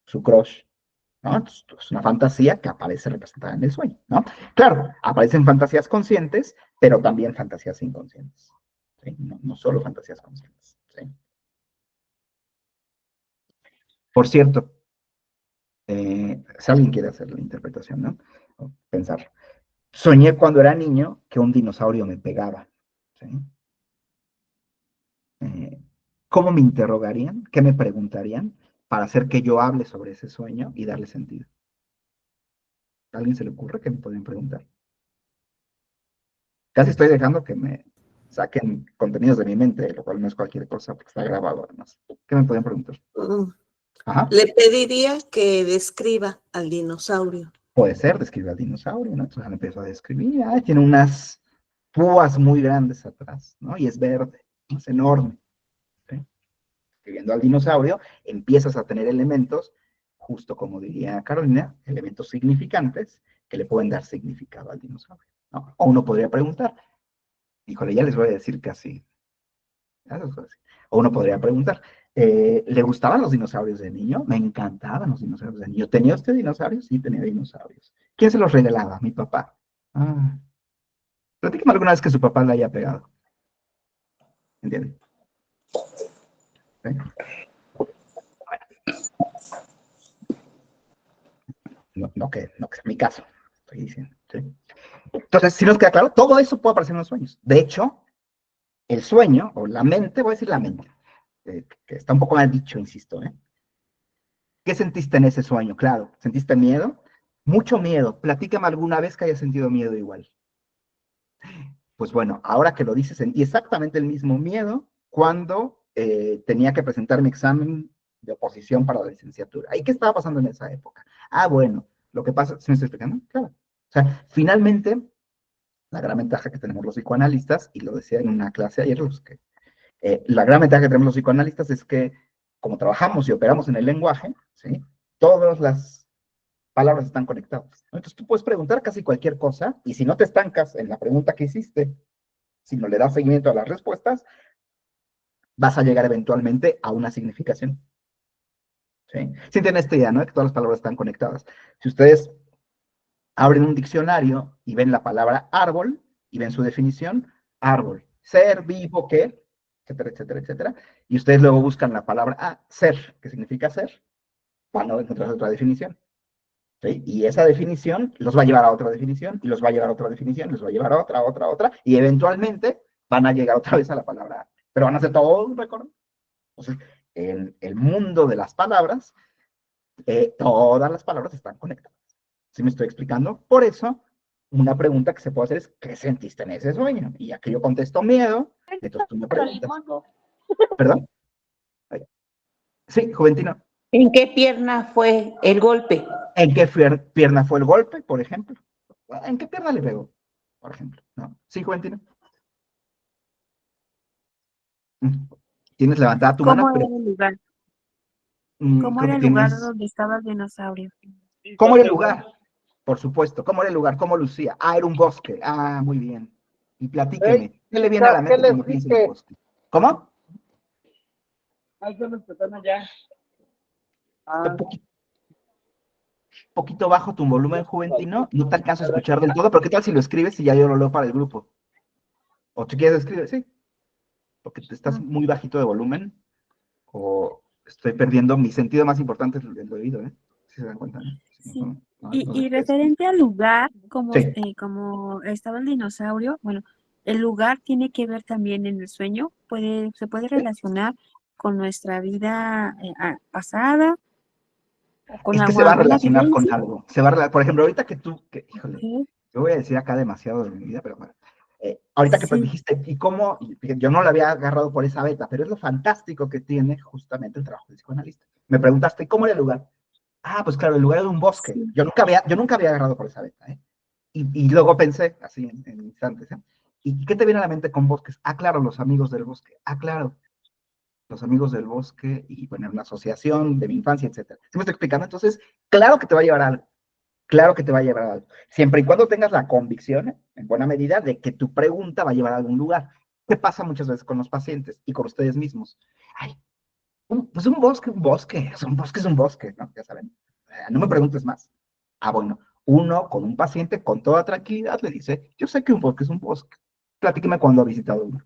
Speaker 2: su crush, ¿no? Entonces, es una fantasía que aparece representada en el sueño, ¿no? Claro, aparecen fantasías conscientes, pero también fantasías inconscientes, ¿sí? No solo fantasías conscientes, ¿sí? Por cierto, si alguien quiere hacer la interpretación, ¿no? O pensar. Soñé cuando era niño que un dinosaurio me pegaba, ¿sí? Eh, ¿Cómo me interrogarían? ¿Qué me preguntarían para hacer que yo hable sobre ese sueño y darle sentido? ¿A alguien se le ocurre que me pueden preguntar? Casi estoy dejando que me saquen contenidos de mi mente, lo cual no es cualquier cosa, porque está grabado además. ¿Qué me pueden preguntar? Ajá.
Speaker 3: Le pediría que describa al dinosaurio.
Speaker 2: Puede ser, describe al dinosaurio, ¿no? Entonces empiezo a describir, tiene unas púas muy grandes atrás, ¿no? Y es verde, ¿no? Es enorme, ¿sí? Escribiendo al dinosaurio, empiezas a tener elementos, justo como diría Carolina, elementos significantes que le pueden dar significado al dinosaurio, ¿no? O uno podría preguntar, híjole, ya les voy a decir casi. O uno podría preguntar, ¿le gustaban los dinosaurios de niño? Me encantaban los dinosaurios de niño. ¿Tenía usted dinosaurios? Sí, tenía dinosaurios. ¿Quién se los regalaba? Mi papá. Ah, platíqueme alguna vez que su papá le haya pegado. ¿Entienden? ¿Sí? No que sea mi caso, estoy diciendo. ¿Sí? Entonces, si nos queda claro, todo eso puede aparecer en los sueños. De hecho, el sueño, o la mente, voy a decir la mente, que está un poco mal dicho, insisto, ¿eh? ¿Qué sentiste en ese sueño? Claro, ¿sentiste miedo? Mucho miedo. Platícame alguna vez que hayas sentido miedo igual. Pues bueno, ahora que lo dices, sentí exactamente el mismo miedo cuando tenía que presentar mi examen de oposición para la licenciatura. ¿Y qué estaba pasando en esa época? Ah, bueno, lo que pasa, ¿sí me estoy explicando? Claro. O sea, finalmente, la gran ventaja que tenemos los psicoanalistas, y lo decía en una clase ayer, la gran ventaja que tenemos los psicoanalistas es que, como trabajamos y operamos en el lenguaje, ¿sí? Todas las palabras están conectadas, ¿no? Entonces tú puedes preguntar casi cualquier cosa, y si no te estancas en la pregunta que hiciste, si no le das seguimiento a las respuestas, vas a llegar eventualmente a una significación. ¿Sí? Sí tienen esta idea, ¿no? Que todas las palabras están conectadas. Si ustedes abren un diccionario y ven la palabra árbol, y ven su definición, árbol, ser, vivo, ¿qué? Etcétera, etcétera, etcétera. Y ustedes luego buscan la palabra ser, que significa ser, van a encontrar otra definición. ¿Sí? Y esa definición los va a llevar a otra definición, y los va a llevar a otra definición, los va a llevar a otra, y eventualmente van a llegar otra vez a la palabra, pero van a hacer todo un recorrido. Entonces, en el mundo de las palabras, todas las palabras están conectadas. ¿Sí me estoy explicando? Por eso, una pregunta que se puede hacer es, ¿qué sentiste en ese sueño? Y ya que yo contesto miedo, entonces tú me preguntas. ¿Perdón? Sí, Juventino.
Speaker 4: ¿En qué pierna fue el golpe?
Speaker 2: ¿En qué pierna fue el golpe, por ejemplo? ¿En qué pierna le pegó, por ejemplo? ¿No? Sí, Juventino. Tienes levantada tu mano,
Speaker 5: ¿Cómo
Speaker 2: pero
Speaker 5: era el lugar? ¿Cómo
Speaker 2: creo
Speaker 5: era
Speaker 2: que
Speaker 5: el lugar
Speaker 2: tienes...
Speaker 5: donde estaba el dinosaurio?
Speaker 2: ¿Cómo era el lugar? Por supuesto. ¿Cómo era el lugar? ¿Cómo lucía? Ah, era un bosque. Ah, muy bien. Y platíqueme, ¿qué le viene a la mente cuando piensa en un bosque? ¿Cómo? Un poquito bajo tu volumen, Juventino. No te alcanzo a escuchar del todo, pero ¿qué tal si lo escribes y ya yo lo leo para el grupo? ¿O tú quieres escribir? Sí. Porque te estás muy bajito de volumen, o estoy perdiendo mi sentido más importante del oído, ¿eh? Si se dan cuenta, ¿no?
Speaker 5: Sí.
Speaker 2: No
Speaker 5: Y
Speaker 2: sé.
Speaker 5: referente al lugar,
Speaker 2: Sí.
Speaker 5: como estaba el dinosaurio, bueno, el lugar tiene que ver también en el sueño, se puede
Speaker 2: ¿Sí?
Speaker 5: relacionar con nuestra vida pasada o con
Speaker 2: Es que se va a
Speaker 5: alguna
Speaker 2: relacionar con
Speaker 5: vivencia.
Speaker 2: algo. Por ejemplo, ahorita híjole,
Speaker 5: Ok.
Speaker 2: yo voy a decir acá demasiado de mi vida, pero bueno. Ahorita que
Speaker 5: Sí,
Speaker 2: dijiste, ¿y cómo? Yo no la había agarrado por esa beta, pero es lo fantástico que tiene justamente el trabajo del psicoanalista. Me preguntaste, ¿cómo era el lugar? Ah, pues claro, el lugar era un bosque.
Speaker 5: sí.
Speaker 2: Yo nunca había agarrado por esa beta, ¿eh? Y luego pensé, así en instantes, ¿eh? ¿Y qué te viene a la mente con bosques? Ah, claro, los amigos del bosque. Ah, claro. los amigos del bosque y, bueno, una asociación de mi infancia, etcétera. ¿Sí me estoy explicando? Entonces, claro que te va a llevar a algo. Claro que te va a llevar a algo. Siempre y cuando tengas la convicción, en buena medida, de que tu pregunta va a llevar a algún lugar. ¿Qué pasa muchas veces con los pacientes y con ustedes mismos? Ay, pues un bosque, es un bosque, ¿no? Ya saben. No me preguntes más. Ah, bueno, uno con un paciente con toda tranquilidad le dice, yo sé que un bosque es un bosque. Platíqueme cuando ha visitado uno.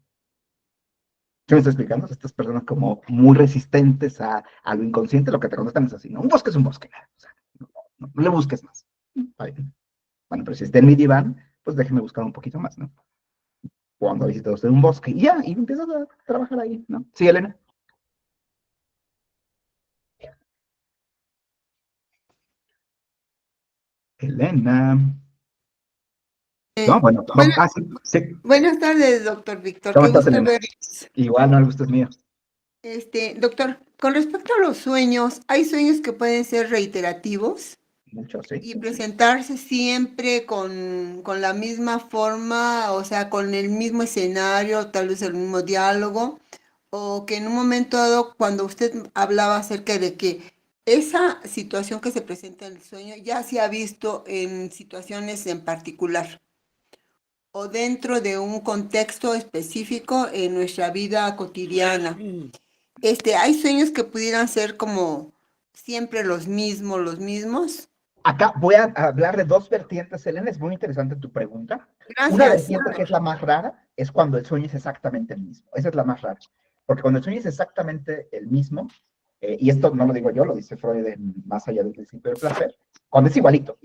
Speaker 2: ¿Qué me está explicando? Estas personas como muy resistentes a lo inconsciente, lo que te contestan es así, ¿no? Un bosque es un bosque. O sea, no le busques más. Ay, bueno, pero si está en mi diván, pues déjeme buscar un poquito más, ¿no? Cuando ha visitado usted un bosque y ya, y empiezas a trabajar ahí, ¿no? Sí, Elena. Elena. No, bueno,
Speaker 6: Bueno,
Speaker 2: sí, sí.
Speaker 6: buenas tardes, doctor Víctor.
Speaker 2: ¿Cómo
Speaker 6: Qué
Speaker 2: estás,
Speaker 6: gusto
Speaker 2: Elena?
Speaker 6: verlos.
Speaker 2: Igual, no, el gusto es mío.
Speaker 6: Doctor, con respecto a los sueños, hay sueños que pueden ser reiterativos
Speaker 2: Mucho, sí.
Speaker 6: y presentarse siempre con la misma forma, o sea, con el mismo escenario, tal vez el mismo diálogo, o que en un momento dado, cuando usted hablaba acerca de que esa situación que se presenta en el sueño ya se ha visto en situaciones en particular, o dentro de un contexto específico en nuestra vida cotidiana. Hay sueños que pudieran ser como siempre los mismos.
Speaker 2: Acá voy a hablar de dos vertientes, Elena. Es muy interesante tu pregunta. Una
Speaker 6: Gracias.
Speaker 2: vertiente que es la más rara es cuando el sueño es exactamente el mismo. Esa es la más rara. Porque cuando el sueño es exactamente el mismo, y esto no lo digo yo, lo dice Freud en Más allá del principio del placer, cuando es igualito,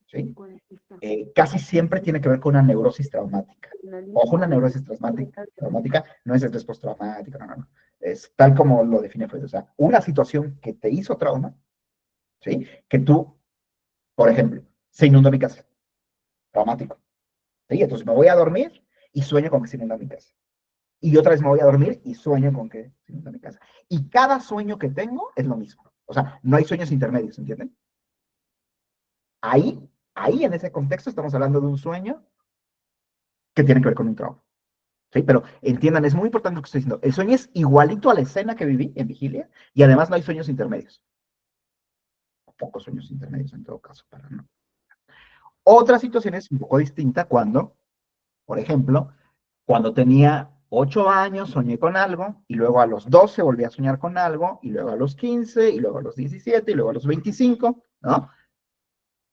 Speaker 2: ¿sí? Casi siempre tiene que ver con una neurosis traumática. Ojo, una neurosis traumática no es estrés postraumático, no. Es tal como lo define Freud. O sea, una situación que te hizo trauma, ¿sí? Que tú, por ejemplo, se inundó mi casa, traumático, ¿sí? Entonces me voy a dormir y sueño con que se inunda mi casa. Y otra vez me voy a dormir y sueño con que se inunda mi casa. Y cada sueño que tengo es lo mismo. O sea, no hay sueños intermedios, ¿entienden? Ahí en ese contexto estamos hablando de un sueño que tiene que ver con un trauma. ¿Sí? Pero entiendan, es muy importante lo que estoy diciendo. El sueño es igualito a la escena que viví en vigilia y además no hay sueños intermedios. O pocos sueños intermedios en todo caso, para no. Otra situación es un poco distinta cuando, por ejemplo, cuando tenía 8 años soñé con algo y luego a los 12 volví a soñar con algo y luego a los 15 y luego a los 17 y luego a los 25, ¿no?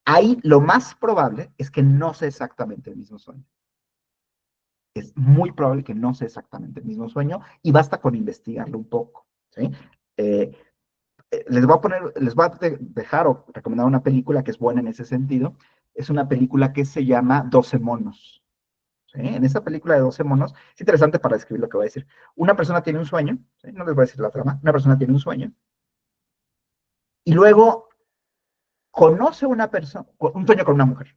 Speaker 2: Ahí lo más probable es que no sea exactamente el mismo sueño. Es muy probable que no sea exactamente el mismo sueño y basta con investigarlo un poco, ¿sí? Eh, les voy a dejar o recomendar una película que es buena en ese sentido. Es una película que se llama 12 monos. ¿Sí? En esa película de 12 monos, es interesante para describir lo que voy a decir. Una persona tiene un sueño, ¿sí? No les voy a decir la trama, una persona tiene un sueño y luego conoce una persona, un sueño con una mujer,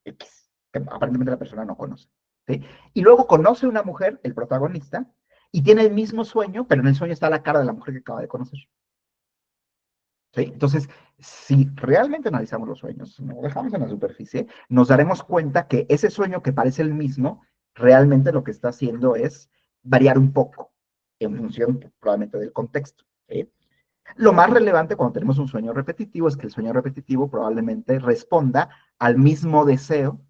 Speaker 2: X, que aparentemente la persona no conoce. ¿Sí? Y luego conoce una mujer, el protagonista, y tiene el mismo sueño, pero en el sueño está la cara de la mujer que acaba de conocer. ¿Sí? Entonces, si realmente analizamos los sueños, nos dejamos en la superficie, nos daremos cuenta que ese sueño que parece el mismo, realmente lo que está haciendo es variar un poco en función probablemente del contexto. ¿Sí? Lo más relevante cuando tenemos un sueño repetitivo es que el sueño repetitivo probablemente responda al mismo deseo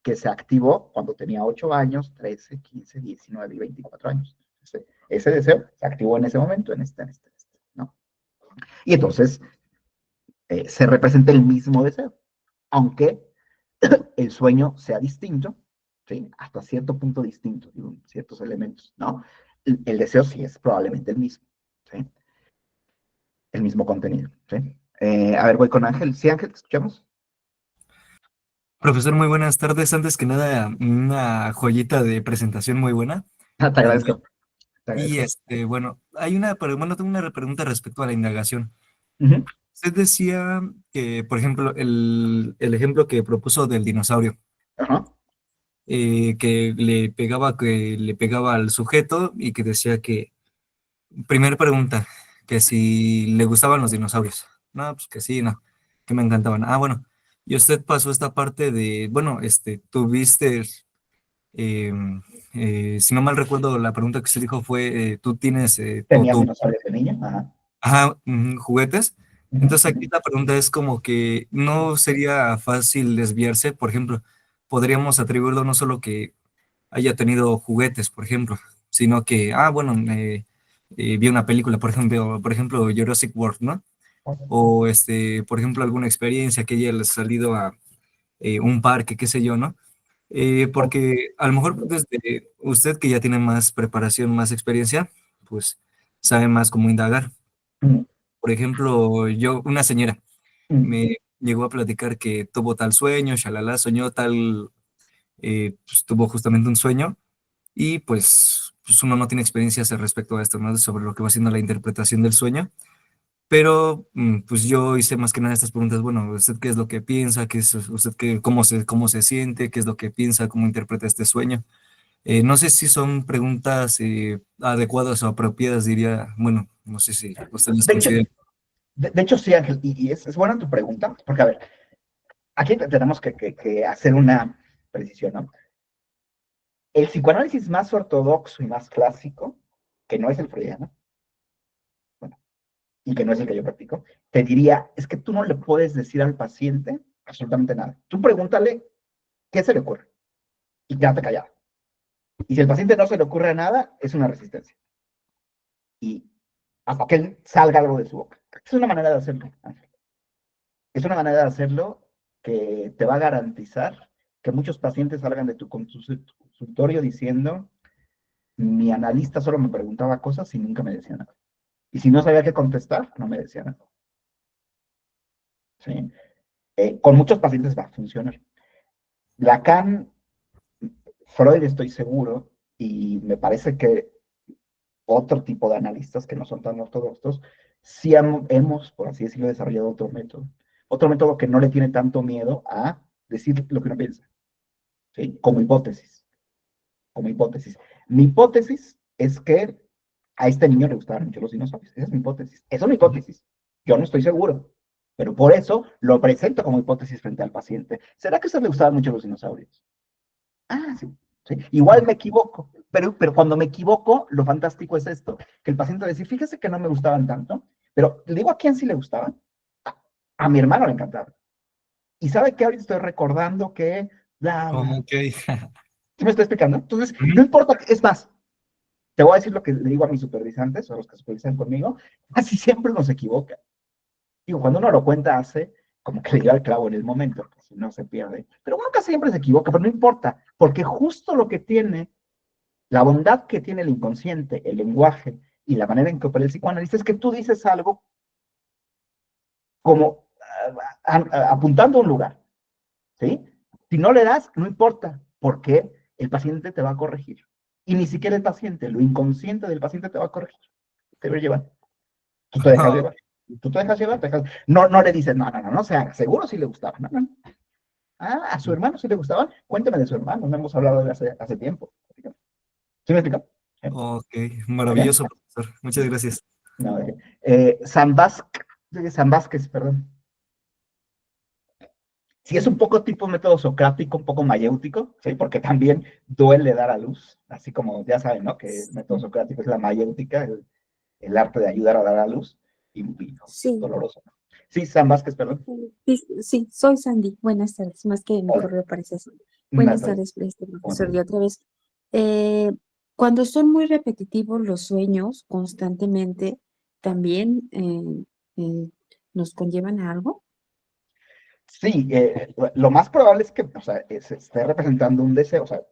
Speaker 2: que se activó cuando tenía 8 años, 13, 15, 19 y 24 años. Ese deseo se activó en ese momento, ¿no? Y entonces se representa el mismo deseo, aunque el sueño sea distinto, ¿sí? Hasta cierto punto distinto, digo, ciertos elementos, ¿no? El deseo sí es probablemente el mismo, ¿sí? El mismo contenido, ¿sí? A ver, voy con Ángel. Sí, Ángel, ¿te escuchamos?
Speaker 7: Profesor, muy buenas tardes. Antes que nada, una joyita de presentación muy buena.
Speaker 2: Te agradezco, te
Speaker 7: Y
Speaker 2: agradezco.
Speaker 7: bueno, bueno, tengo una pregunta respecto a la indagación.
Speaker 2: Ujú.
Speaker 7: Usted decía que, por ejemplo, el ejemplo que propuso del dinosaurio,
Speaker 2: Ajá.
Speaker 7: que le pegaba al sujeto y que decía que, primera pregunta, que si le gustaban los dinosaurios. No, pues que sí, no, que me encantaban. Ah, bueno, y usted pasó esta parte de, bueno, tuviste eh, si no mal recuerdo, la pregunta que se dijo fue, ¿tú tienes
Speaker 2: ¿Tenías dinosaurios de niño? Ajá.
Speaker 7: ajá, juguetes?
Speaker 2: Ujú,
Speaker 7: Entonces aquí
Speaker 2: ujú.
Speaker 7: la pregunta es como que no sería fácil desviarse. Por ejemplo, podríamos atribuirlo no solo que haya tenido juguetes, por ejemplo, sino que, bueno, vi una película, por ejemplo, Jurassic World, ¿no? O, por ejemplo, alguna experiencia que haya salido a un parque, qué sé yo, ¿no? Porque a lo mejor desde usted que ya tiene más preparación, más experiencia, pues sabe más cómo indagar.
Speaker 2: Ujú,
Speaker 7: Por ejemplo, una señora
Speaker 2: ujú.
Speaker 7: me llegó a platicar que tuvo tal sueño, shalala, soñó tal, pues tuvo justamente un sueño y pues uno no tiene experiencias al respecto a esto, ¿no? Sobre lo que va siendo la interpretación del sueño. Pero pues yo hice más que nada estas preguntas, bueno, ¿usted qué es lo que piensa? ¿Qué es usted cómo se siente? ¿Qué es lo que piensa? ¿Cómo interpreta este sueño? No sé si son preguntas adecuadas o apropiadas, diría, bueno, no sé si usted las
Speaker 2: De hecho,
Speaker 7: considera.
Speaker 2: de hecho sí, Ángel, y es buena tu pregunta, porque a ver, aquí tenemos que hacer una precisión, ¿no? El psicoanálisis más ortodoxo y más clásico, que no es el freudiano, bueno, y que no es el que yo practico, te diría, es que tú no le puedes decir al paciente absolutamente nada. Tú pregúntale qué se le ocurre y quédate callado. Y si el paciente no se le ocurre nada, es una resistencia. Y hasta que él salga algo de su boca. Es una manera de hacerlo, Ángel. Es una manera de hacerlo que te va a garantizar que muchos pacientes salgan de tu consultorio diciendo, mi analista solo me preguntaba cosas y nunca me decía nada. Y si no sabía qué contestar, no me decía nada. ¿Sí? Con muchos pacientes va a funcionar. Lacan, Freud estoy seguro, y me parece que otro tipo de analistas que no son tan ortodoxos, sí hemos, por así decirlo, desarrollado otro método que no le tiene tanto miedo a decir lo que uno piensa, ¿sí? Como hipótesis, como hipótesis. Mi hipótesis es que a este niño le gustaban mucho los dinosaurios. Esa es mi hipótesis. Esa es mi hipótesis. Yo no estoy seguro, pero por eso lo presento como hipótesis frente al paciente. ¿Será que a usted le gustaban mucho los dinosaurios? Ah, sí. Sí. Igual me equivoco, pero cuando me equivoco, lo fantástico es esto, que el paciente va a decir, fíjese que no me gustaban tanto, pero le digo a quién sí le gustaban. A mi hermano le encantaban. Y sabe que ahorita estoy recordando que, bla, bla.
Speaker 7: Ok.
Speaker 2: ¿Sí me estoy explicando? Entonces,
Speaker 7: Ujú.
Speaker 2: no importa, es más, te voy a decir lo que le digo a mis supervisantes, o a los que supervisan conmigo, casi siempre nos equivoca. Digo, cuando uno lo cuenta hace como que le dio al clavo en el momento, que si no se pierde. Pero uno casi siempre se equivoca, pero no importa, porque justo lo que tiene, la bondad que tiene el inconsciente, el lenguaje y la manera en que opera el psicoanálisis es que tú dices algo como apuntando a un lugar, ¿sí? Si no le das, no importa, porque el paciente te va a corregir. Y ni siquiera el paciente, lo inconsciente del paciente te va a corregir. Te va a llevar. Tú te dejas llevar. Tú te dejas llevar, No, no le dices, no se haga. Seguro sí le gustaba. No, no. Ah, a su hermano sí le gustaba. Cuéntame de su hermano. No hemos hablado de hace tiempo. ¿Sí me explico? ¿Sí?
Speaker 7: Ok,
Speaker 2: ¿Está bien?
Speaker 7: maravilloso, profesor. Muchas gracias.
Speaker 2: No, San Vázquez, perdón. Sí, es un poco tipo método socrático, un poco mayéutico, ¿sí? Porque también duele dar a luz, así como ya saben, ¿no? Que el método socrático es la mayéutica, el arte de ayudar a dar a luz, y
Speaker 5: Sí,
Speaker 2: doloroso, ¿no? Sí, San Vázquez, perdón.
Speaker 5: sí, sí, soy Sandy. Buenas tardes, más que en mi
Speaker 2: Hola,
Speaker 5: correo aparece así.
Speaker 2: no,
Speaker 5: Buenas
Speaker 2: está bien.
Speaker 5: tardes,
Speaker 2: ¿Cómo
Speaker 5: profesor,
Speaker 2: estás?
Speaker 5: y otra vez. Eh, Cuando son muy repetitivos los sueños constantemente, también eh, nos conllevan a algo.
Speaker 2: Sí, lo más probable es que, o sea, se esté representando un deseo, o sea,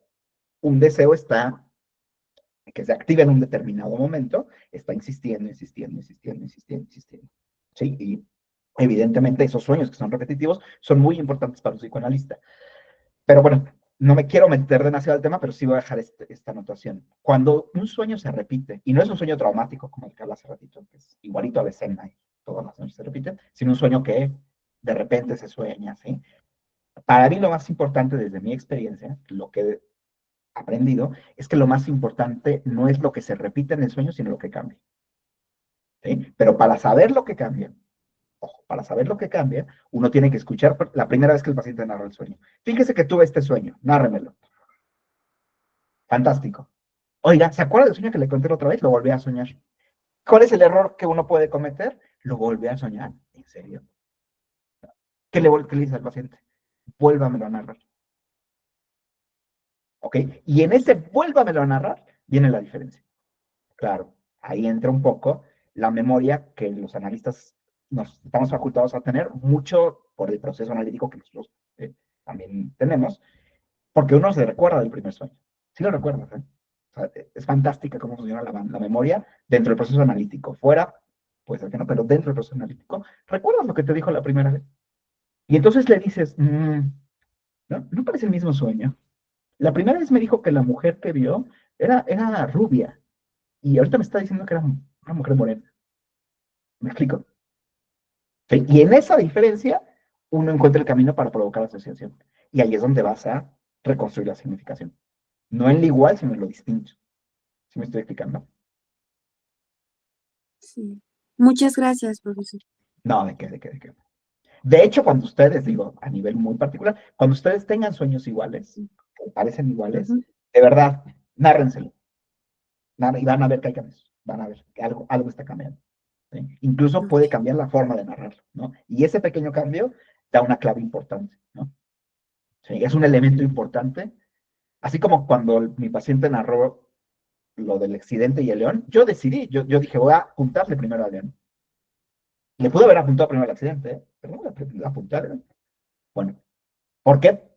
Speaker 2: un deseo está, que se activa en un determinado momento, está insistiendo, insistiendo, insistiendo, insistiendo, insistiendo. Sí, y evidentemente esos sueños que son repetitivos son muy importantes para un psicoanalista. Pero bueno, no me quiero meter demasiado al tema, pero sí voy a dejar esta anotación. Cuando un sueño se repite, y no es un sueño traumático, como el que habla hace ratito, que es igualito a la escena y todas las noches se repiten, sino un sueño que de repente se sueña, ¿sí? Para mí lo más importante desde mi experiencia, lo que he aprendido, es que lo más importante no es lo que se repite en el sueño, sino lo que cambia, ¿sí? Pero para saber lo que cambia, ojo, para saber lo que cambia, uno tiene que escuchar la primera vez que el paciente narra el sueño. Fíjese que tuve este sueño, nárremelo. Fantástico. Oiga, ¿se acuerda del sueño que le conté la otra vez? Lo volví a soñar. ¿Cuál es el error que uno puede cometer? Lo volví a soñar. ¿En serio? ¿Qué le dice al paciente? Vuélvamelo a narrar. ¿Ok? Y en ese vuélvamelo a narrar viene la diferencia. Claro, ahí entra un poco la memoria que los analistas nos estamos facultados a tener, mucho por el proceso analítico que nosotros también tenemos, porque uno se recuerda del primer sueño. Sí lo recuerda, ¿eh? O sea, es fantástica cómo funciona la memoria dentro del proceso analítico. Fuera, pues que no, pero dentro del proceso analítico, ¿recuerdas lo que te dijo la primera vez? Y entonces le dices, no parece el mismo sueño. La primera vez me dijo que la mujer que vio era rubia, y ahorita me está diciendo que era una mujer morena. ¿Me explico? ¿Sí? Y en esa diferencia, uno encuentra el camino para provocar la asociación. Y ahí es donde vas a reconstruir la significación. No en lo igual, sino en lo distinto. ¿Sí me estoy explicando?
Speaker 5: Sí. Muchas gracias, profesor.
Speaker 2: No, ¿de qué? De hecho, cuando ustedes, digo, a nivel muy particular, cuando ustedes tengan sueños iguales, o parecen iguales,
Speaker 5: Ujú.
Speaker 2: de verdad, nárrenselo. Y van a ver que hay cambios. Van a ver que algo está cambiando. ¿Sí? Incluso puede
Speaker 5: Ok.
Speaker 2: cambiar la forma de narrarlo, ¿no? Y ese pequeño cambio da una clave importante, ¿no? Sí, es un elemento importante. Así como cuando mi paciente narró lo del accidente y el león, yo decidí, yo dije, voy a apuntarle primero al león. Le pude haber apuntado primero al accidente, ¿eh? Pero no le apunté al león. Bueno, ¿por qué?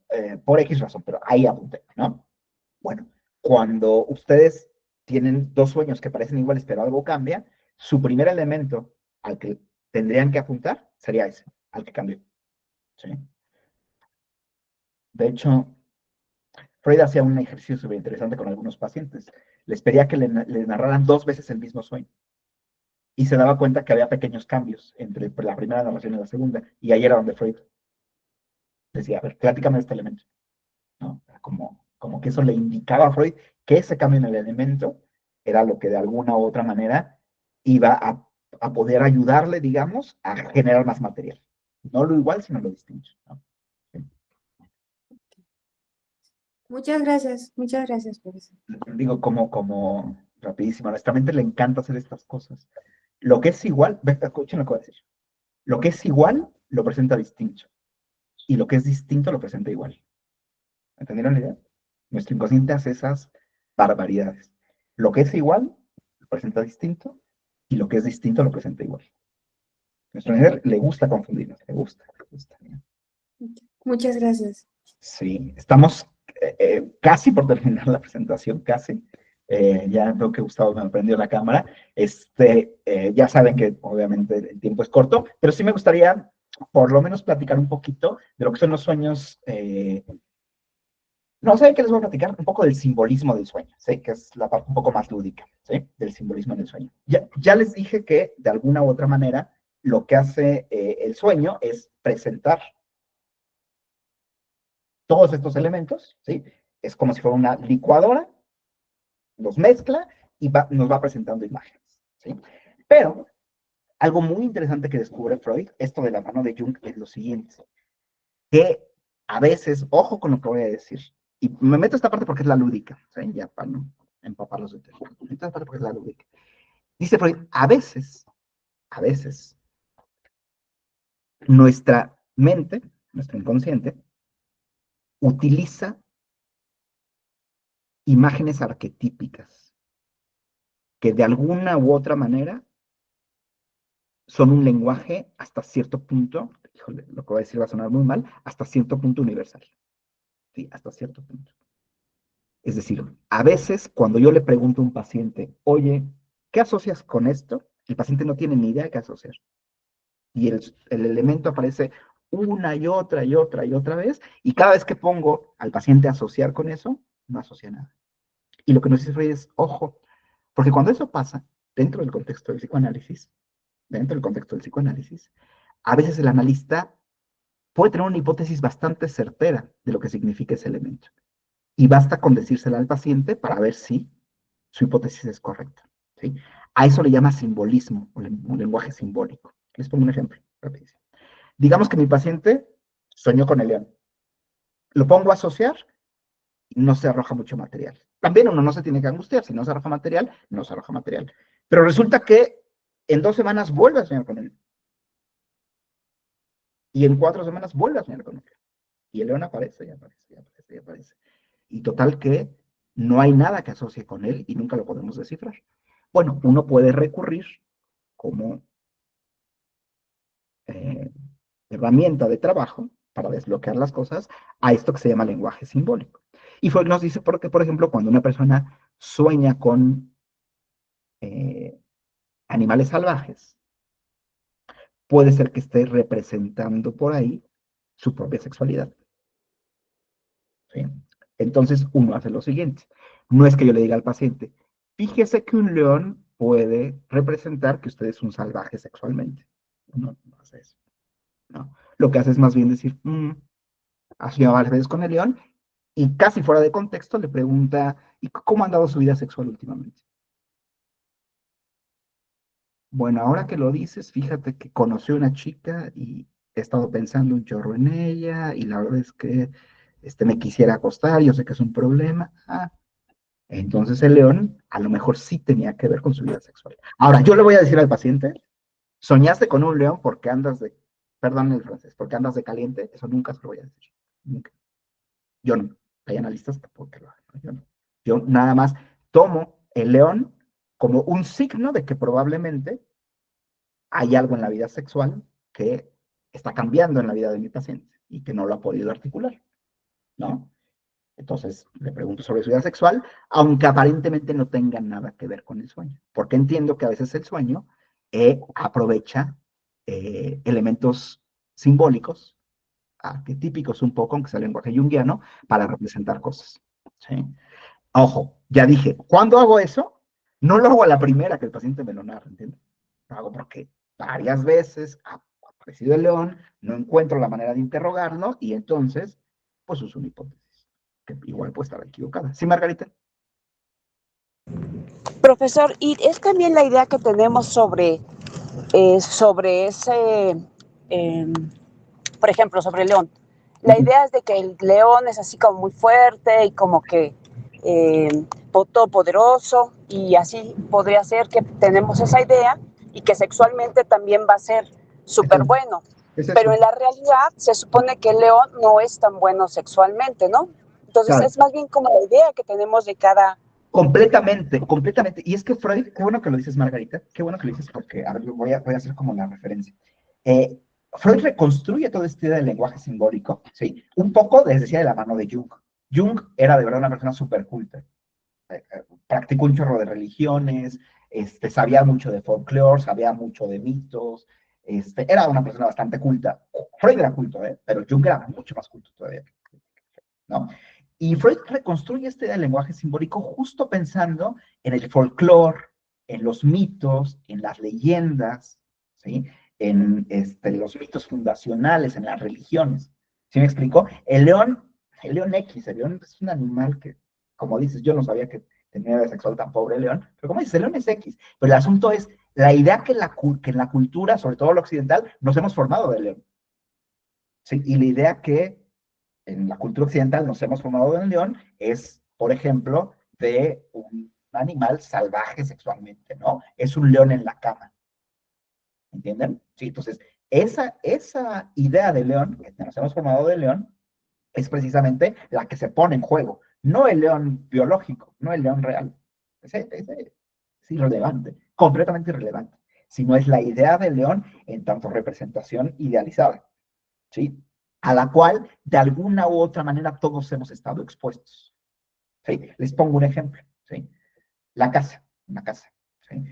Speaker 2: Por X razón, pero ahí apunté, ¿no? Bueno, cuando ustedes tienen dos sueños que parecen iguales, pero algo cambia, su primer elemento al que tendrían que apuntar sería ese, al que cambió. ¿Sí? De hecho, Freud hacía un ejercicio súper interesante con algunos pacientes. Les pedía que le narraran dos veces el mismo sueño. Y se daba cuenta que había pequeños cambios entre la primera narración y la segunda. Y ahí era donde Freud decía, a ver, platícame de este elemento. ¿No? Como que eso le indicaba a Freud que ese cambio en el elemento era lo que de alguna u otra manera iba a poder ayudarle, digamos, a generar más material. No lo igual, sino lo distinto. ¿No? Sí.
Speaker 5: Muchas gracias, profesor.
Speaker 2: Digo, como rapidísimo, a nuestra mente le encanta hacer estas cosas. Lo que es igual, escuchen lo que voy a decir. Lo que es igual lo presenta distinto. Y lo que es distinto lo presenta igual. ¿Entendieron la idea? Nuestro inconsciente hace esas barbaridades. Lo que es igual lo presenta distinto y lo que es distinto lo presenta igual. Nuestro inconsciente le gusta confundirnos, le gusta.
Speaker 5: Muchas gracias.
Speaker 2: Sí, estamos casi por terminar la presentación, casi. Ya veo que Gustavo me prendió la cámara. Ya saben que obviamente el tiempo es corto, pero sí me gustaría por lo menos platicar un poquito de lo que son los sueños. No, ¿saben qué les voy a platicar? Un poco del simbolismo del sueño, ¿sí? Que es la parte un poco más lúdica, ¿sí? Del simbolismo en el sueño. Ya les dije que de alguna u otra manera lo que hace el sueño es presentar todos estos elementos, ¿sí? Es como si fuera una licuadora, los mezcla y nos va presentando imágenes, ¿sí? Pero algo muy interesante que descubre Freud, esto de la mano de Jung, es lo siguiente, que a veces, ojo con lo que voy a decir, y me meto esta parte porque es la lúdica, ¿sí? Ya para no empaparlos de tema. Me meto esta parte porque es la lúdica. Dice Freud, a veces, nuestra mente, nuestro inconsciente, utiliza imágenes arquetípicas que de alguna u otra manera son un lenguaje hasta cierto punto, híjole, lo que voy a decir va a sonar muy mal, hasta cierto punto universal. Sí, hasta cierto punto. Es decir, a veces cuando yo le pregunto a un paciente, oye, ¿qué asocias con esto? El paciente no tiene ni idea de qué asociar. Y el elemento aparece una y otra y otra y otra vez, y cada vez que pongo al paciente a asociar con eso, no asocia nada. Y lo que nos dice Freud es, ojo, porque cuando eso pasa, dentro del contexto del psicoanálisis, a veces el analista puede tener una hipótesis bastante certera de lo que significa ese elemento. Y basta con decírsela al paciente para ver si su hipótesis es correcta. ¿Sí? A eso le llama simbolismo, un lenguaje simbólico. Les pongo un ejemplo rapidísimo. Digamos que mi paciente soñó con el león. Lo pongo a asociar y no se arroja mucho material. También uno no se tiene que angustiar, si no se arroja material, no se arroja material. Pero resulta que en 2 semanas vuelve a soñar con él. Y en 4 semanas vuelve a soñar con él. Y el león aparece, y aparece, y aparece, y aparece. Y total que no hay nada que asocie con él y nunca lo podemos descifrar. Bueno, uno puede recurrir como herramienta de trabajo para desbloquear las cosas a esto que se llama lenguaje simbólico. Y Freud nos dice porque, por ejemplo, cuando una persona sueña con animales salvajes, puede ser que esté representando por ahí su propia sexualidad. ¿Sí? Entonces uno hace lo siguiente. No es que yo le diga al paciente, fíjese que un león puede representar que usted es un salvaje sexualmente. No hace eso. No. Lo que hace es más bien decir, ha soñado varias veces con el león, y casi fuera de contexto le pregunta, ¿y cómo ha andado su vida sexual últimamente? Bueno, ahora que lo dices, fíjate que conocí a una chica y he estado pensando un chorro en ella, y la verdad es que me quisiera acostar, yo sé que es un problema. Entonces el león a lo mejor sí tenía que ver con su vida sexual. Ahora, yo le voy a decir al paciente, soñaste con un león porque andas de, perdón el francés, porque andas de caliente, eso nunca se lo voy a decir. Nunca. Yo no. Hay analistas que porque lo hagan, ¿no? Yo no. Yo nada más tomo el león como un signo de que probablemente hay algo en la vida sexual que está cambiando en la vida de mi paciente y que no lo ha podido articular, ¿no? Entonces le pregunto sobre su vida sexual, aunque aparentemente no tenga nada que ver con el sueño, porque entiendo que a veces el sueño aprovecha elementos simbólicos, arquetípicos un poco, aunque sea el lenguaje junguiano, para representar cosas. ¿Sí? Ojo, ya dije, cuando hago eso, no lo hago a la primera que el paciente me lo narra, ¿entiendes? Lo hago porque varias veces ha aparecido el león, no encuentro la manera de interrogarlo y entonces, pues uso una hipótesis, que igual puede estar equivocada. ¿Sí, Margarita?
Speaker 8: Profesor, y es también la idea que tenemos sobre ese, eh, por ejemplo, sobre el león. La idea es de que el león es así como muy fuerte y como que todopoderoso, y así podría ser que tenemos esa idea y que sexualmente también va a ser súper bueno. Pero en la realidad se supone que el león no es tan bueno sexualmente, ¿no? Entonces
Speaker 2: Claro.
Speaker 8: es más bien como la idea que tenemos de cada...
Speaker 2: Completamente, completamente. Y es que Freud, qué bueno que lo dices, Margarita, qué bueno que lo dices porque, a ver, voy a hacer como la referencia. Freud reconstruye toda esta idea del lenguaje simbólico, ¿sí? Un poco, les decía, de la mano de Jung. Jung era de verdad una persona súper culta. Practicó un chorro de religiones, sabía mucho de folclore, sabía mucho de mitos, era una persona bastante culta. Freud era culto, pero Jung era mucho más culto todavía, ¿no? Y Freud reconstruye este lenguaje simbólico justo pensando en el folclore, en los mitos, en las leyendas, ¿sí? En los mitos fundacionales, en las religiones. ¿Sí me explico? El león X, el león es un animal que, como dices, yo no sabía que tenía vida sexual tan pobre el león, pero como dices, el león es X. Pero el asunto es la idea que en la cultura, sobre todo la occidental, nos hemos formado del león. ¿Sí? Y la idea que en la cultura occidental nos hemos formado del león es, por ejemplo, de un animal salvaje sexualmente, ¿no? Es un león en la cama. ¿Entienden? Sí, entonces, esa idea de león, que nos hemos formado del león, es precisamente la que se pone en juego. No el león biológico, no el león real. Ese es irrelevante, completamente irrelevante. Sino es la idea del león en tanto representación idealizada. ¿Sí? A la cual, de alguna u otra manera, todos hemos estado expuestos. ¿Sí? Les pongo un ejemplo. ¿Sí? La casa, una casa. ¿Sí?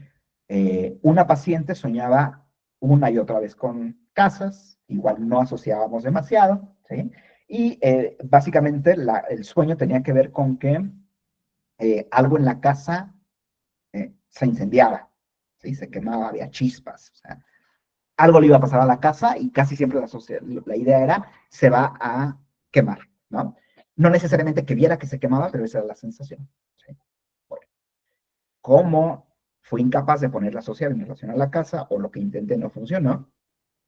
Speaker 2: Una paciente soñaba una y otra vez con casas, igual no asociábamos demasiado, ¿sí? Y básicamente el sueño tenía que ver con que algo en la casa se incendiaba, ¿sí? Se quemaba, había chispas, o sea, algo le iba a pasar a la casa y casi siempre la idea era, se va a quemar, ¿no? No necesariamente que viera que se quemaba, pero esa era la sensación. ¿Sí? Bueno, como fui incapaz de ponerla social en relación a la casa, o lo que intenté no funcionó,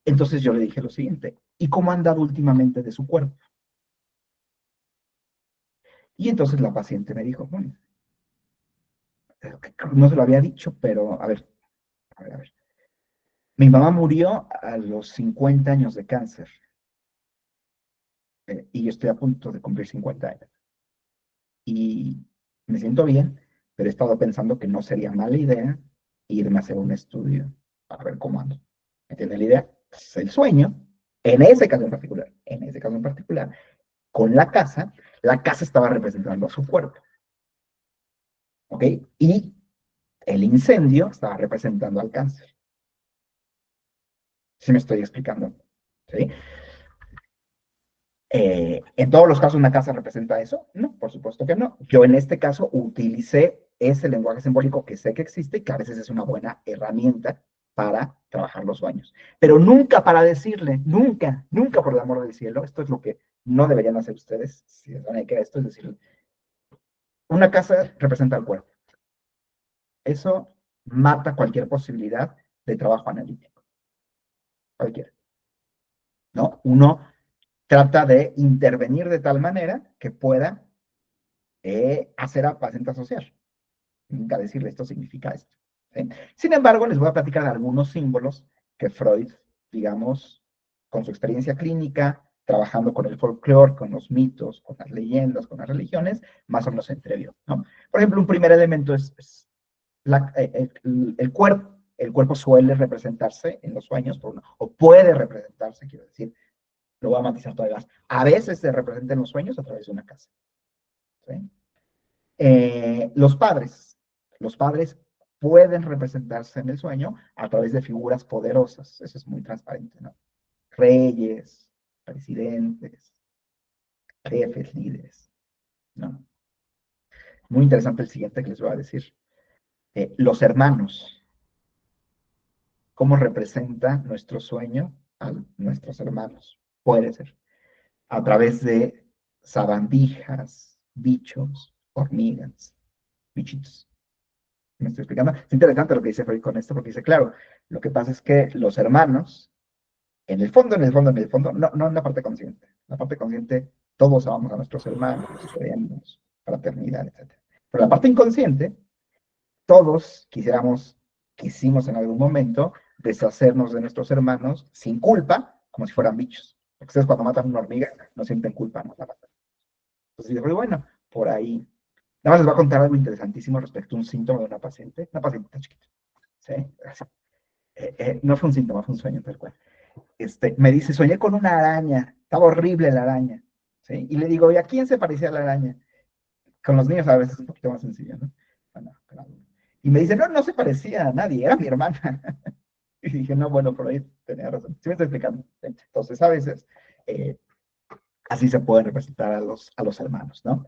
Speaker 2: entonces yo le dije lo siguiente, ¿y cómo ha andado últimamente de su cuerpo? Y entonces la paciente me dijo, bueno, no se lo había dicho, pero a ver, a ver, a ver. Mi mamá murió a los 50 años de cáncer. Y yo estoy a punto de cumplir 50 años. Y me siento bien, pero he estado pensando que no sería mala idea irme a hacer un estudio para ver cómo ando. ¿Me entiende la idea? Pues el sueño, en ese caso en particular, con la casa estaba representando a su cuerpo. ¿Ok? Y el incendio estaba representando al cáncer. ¿Sí me estoy explicando? ¿Sí? ¿En todos los casos una casa representa eso? No, por supuesto que no. Yo en este caso utilicé ese lenguaje simbólico que sé que existe y que a veces es una buena herramienta para trabajar los sueños. Pero nunca para decirle, nunca, nunca por el amor del cielo, esto es lo que no deberían hacer ustedes, si les van a dedicar a esto, es decirle, una casa representa el cuerpo. Eso mata cualquier posibilidad de trabajo analítico. Cualquiera. ¿No? Uno trata de intervenir de tal manera que pueda hacer a paciente asociar. Nunca decirle esto significa esto. ¿Sí? Sin embargo, les voy a platicar de algunos símbolos que Freud, digamos, con su experiencia clínica, trabajando con el folclore, con los mitos, con las leyendas, con las religiones, más o menos entrevió, ¿no? Por ejemplo, un primer elemento es el cuerpo. El cuerpo suele representarse en los sueños, o puede representarse, quiero decir, lo voy a matizar todavía más. A veces se representa en los sueños a través de una casa. ¿Sí? Los padres pueden representarse en el sueño a través de figuras poderosas. Eso es muy transparente, ¿no? Reyes, presidentes, jefes, líderes, ¿no? Muy interesante el siguiente que les voy a decir. Los hermanos. ¿Cómo representa nuestro sueño a nuestros hermanos? Puede ser a través de sabandijas, bichos, hormigas, bichitos. ¿Me estoy explicando? Es interesante lo que dice Freud con esto, porque dice, claro, lo que pasa es que los hermanos, en el fondo, no en la parte consciente. En la parte consciente, todos amamos a nuestros hermanos, queremos fraternidad, etc. Pero la parte inconsciente, todos quisimos en algún momento deshacernos de nuestros hermanos sin culpa, como si fueran bichos. Porque ustedes cuando matan una hormiga no sienten culpa, no la matan. Entonces dice, bueno, por ahí. Nada más les voy a contar algo interesantísimo respecto a un síntoma de una paciente chiquita. ¿Sí? No fue un síntoma, fue un sueño tal cual. Me dice, soñé con una araña, estaba horrible la araña. ¿Sí? Y le digo, ¿y a quién se parecía la araña? Con los niños a veces es un poquito más sencillo, ¿no? Bueno, claro. Y me dice, no se parecía a nadie, era mi hermana. Y dije, no, bueno, por ahí tenía razón. ¿Sí me estoy explicando? Entonces, a veces, así se pueden representar a los hermanos, ¿no?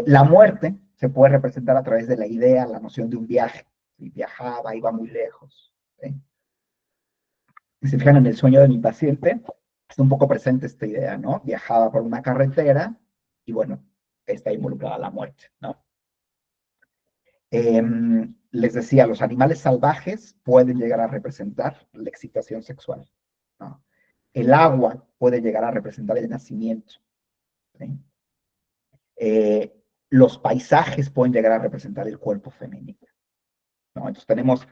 Speaker 2: La muerte se puede representar a través de la idea, la noción de un viaje. ¿Sí? Viajaba, iba muy lejos. ¿Sí? Si se fijan en el sueño de mi paciente, está un poco presente esta idea, ¿no? Viajaba por una carretera y, bueno, está involucrada la muerte, ¿no? Les decía, los animales salvajes pueden llegar a representar la excitación sexual, ¿no? El agua puede llegar a representar el nacimiento. ¿Sí? Los paisajes pueden llegar a representar el cuerpo femenino, ¿no? Entonces tenemos,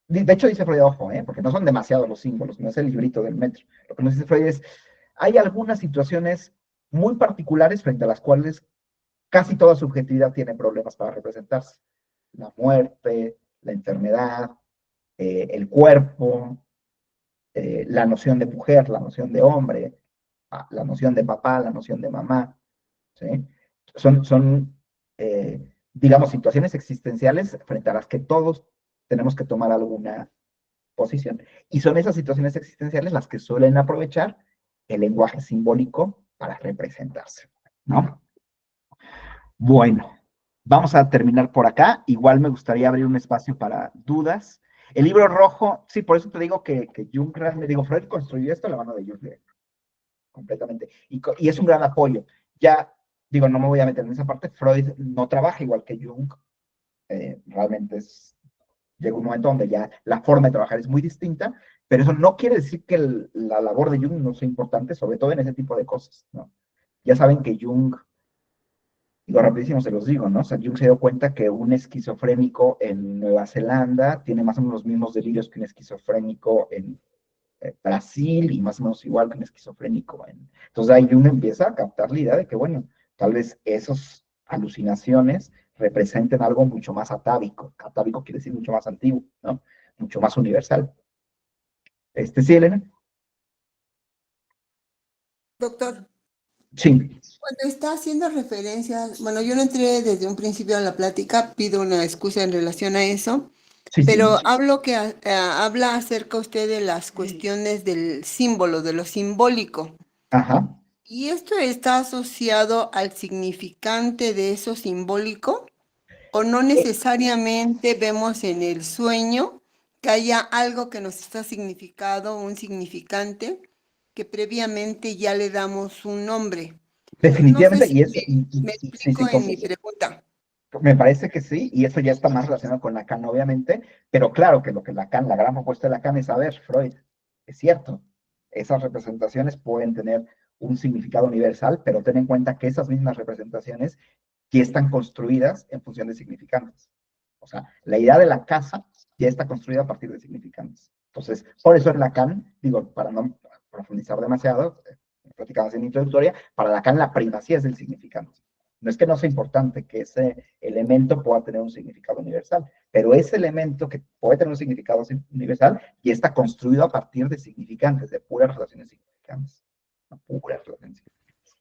Speaker 2: de hecho dice Freud, ojo, porque no son demasiados los símbolos, no es el librito del metro. Lo que nos dice Freud es, hay algunas situaciones muy particulares frente a las cuales casi toda subjetividad tiene problemas para representarse. La muerte, la enfermedad, el cuerpo, la noción de mujer, la noción de hombre, la noción de papá, la noción de mamá. ¿Sí? Son digamos, situaciones existenciales frente a las que todos tenemos que tomar alguna posición. Y son esas situaciones existenciales las que suelen aprovechar el lenguaje simbólico para representarse, ¿no? Bueno, vamos a terminar por acá. Igual me gustaría abrir un espacio para dudas. El libro rojo, sí, por eso te digo que Jung, me digo, Freud construyó esto a la mano de Jung, completamente. Y es un gran apoyo. Ya, digo, no me voy a meter en esa parte. Freud no trabaja igual que Jung. Realmente llega un momento donde ya la forma de trabajar es muy distinta, pero eso no quiere decir que la labor de Jung no sea importante, sobre todo en ese tipo de cosas, ¿no? Ya saben que Jung Digo, rapidísimo se los digo, ¿no? O sea, Jung se dio cuenta que un esquizofrénico en Nueva Zelanda tiene más o menos los mismos delirios que un esquizofrénico en Brasil y más o menos igual que un esquizofrénico. Entonces ahí Jung empieza a captar la idea de que, bueno, tal vez esas alucinaciones representen algo mucho más atávico. Atávico quiere decir mucho más antiguo, ¿no? Mucho más universal. Sí, Elena.
Speaker 6: Doctor,
Speaker 2: Sí,
Speaker 6: cuando está haciendo referencias, bueno, yo no entré desde un principio a la plática, pido una excusa en relación a eso,
Speaker 2: sí,
Speaker 6: pero
Speaker 2: sí.
Speaker 6: habla acerca usted de las cuestiones del símbolo, de lo simbólico.
Speaker 2: Ajá.
Speaker 6: ¿Y esto está asociado al significante de eso simbólico? ¿O no necesariamente vemos en el sueño que haya algo que nos está significado, un significante, que previamente ya le damos un nombre? No sé
Speaker 2: Definitivamente,
Speaker 6: si
Speaker 2: y eso,
Speaker 6: me
Speaker 2: sí,
Speaker 6: explico
Speaker 2: sí,
Speaker 6: en mi pregunta.
Speaker 2: me parece que sí, y eso ya está más relacionado con Lacan, obviamente, pero claro que lo que Lacan, la gran propuesta de Lacan es, a ver, Freud, es cierto, esas representaciones pueden tener un significado universal, pero ten en cuenta que esas mismas representaciones ya están construidas en función de significantes. O sea, la idea de la casa ya está construida a partir de significantes. Entonces, por eso en Lacan, digo, para no profundizar demasiado, platicamos en introductoria, para Lacan la primacía es del significante. No es que no sea importante que ese elemento pueda tener un significado universal, pero ese elemento que puede tener un significado universal ya está construido a partir de significantes, de puras relaciones significantes. No, puras relaciones significantes.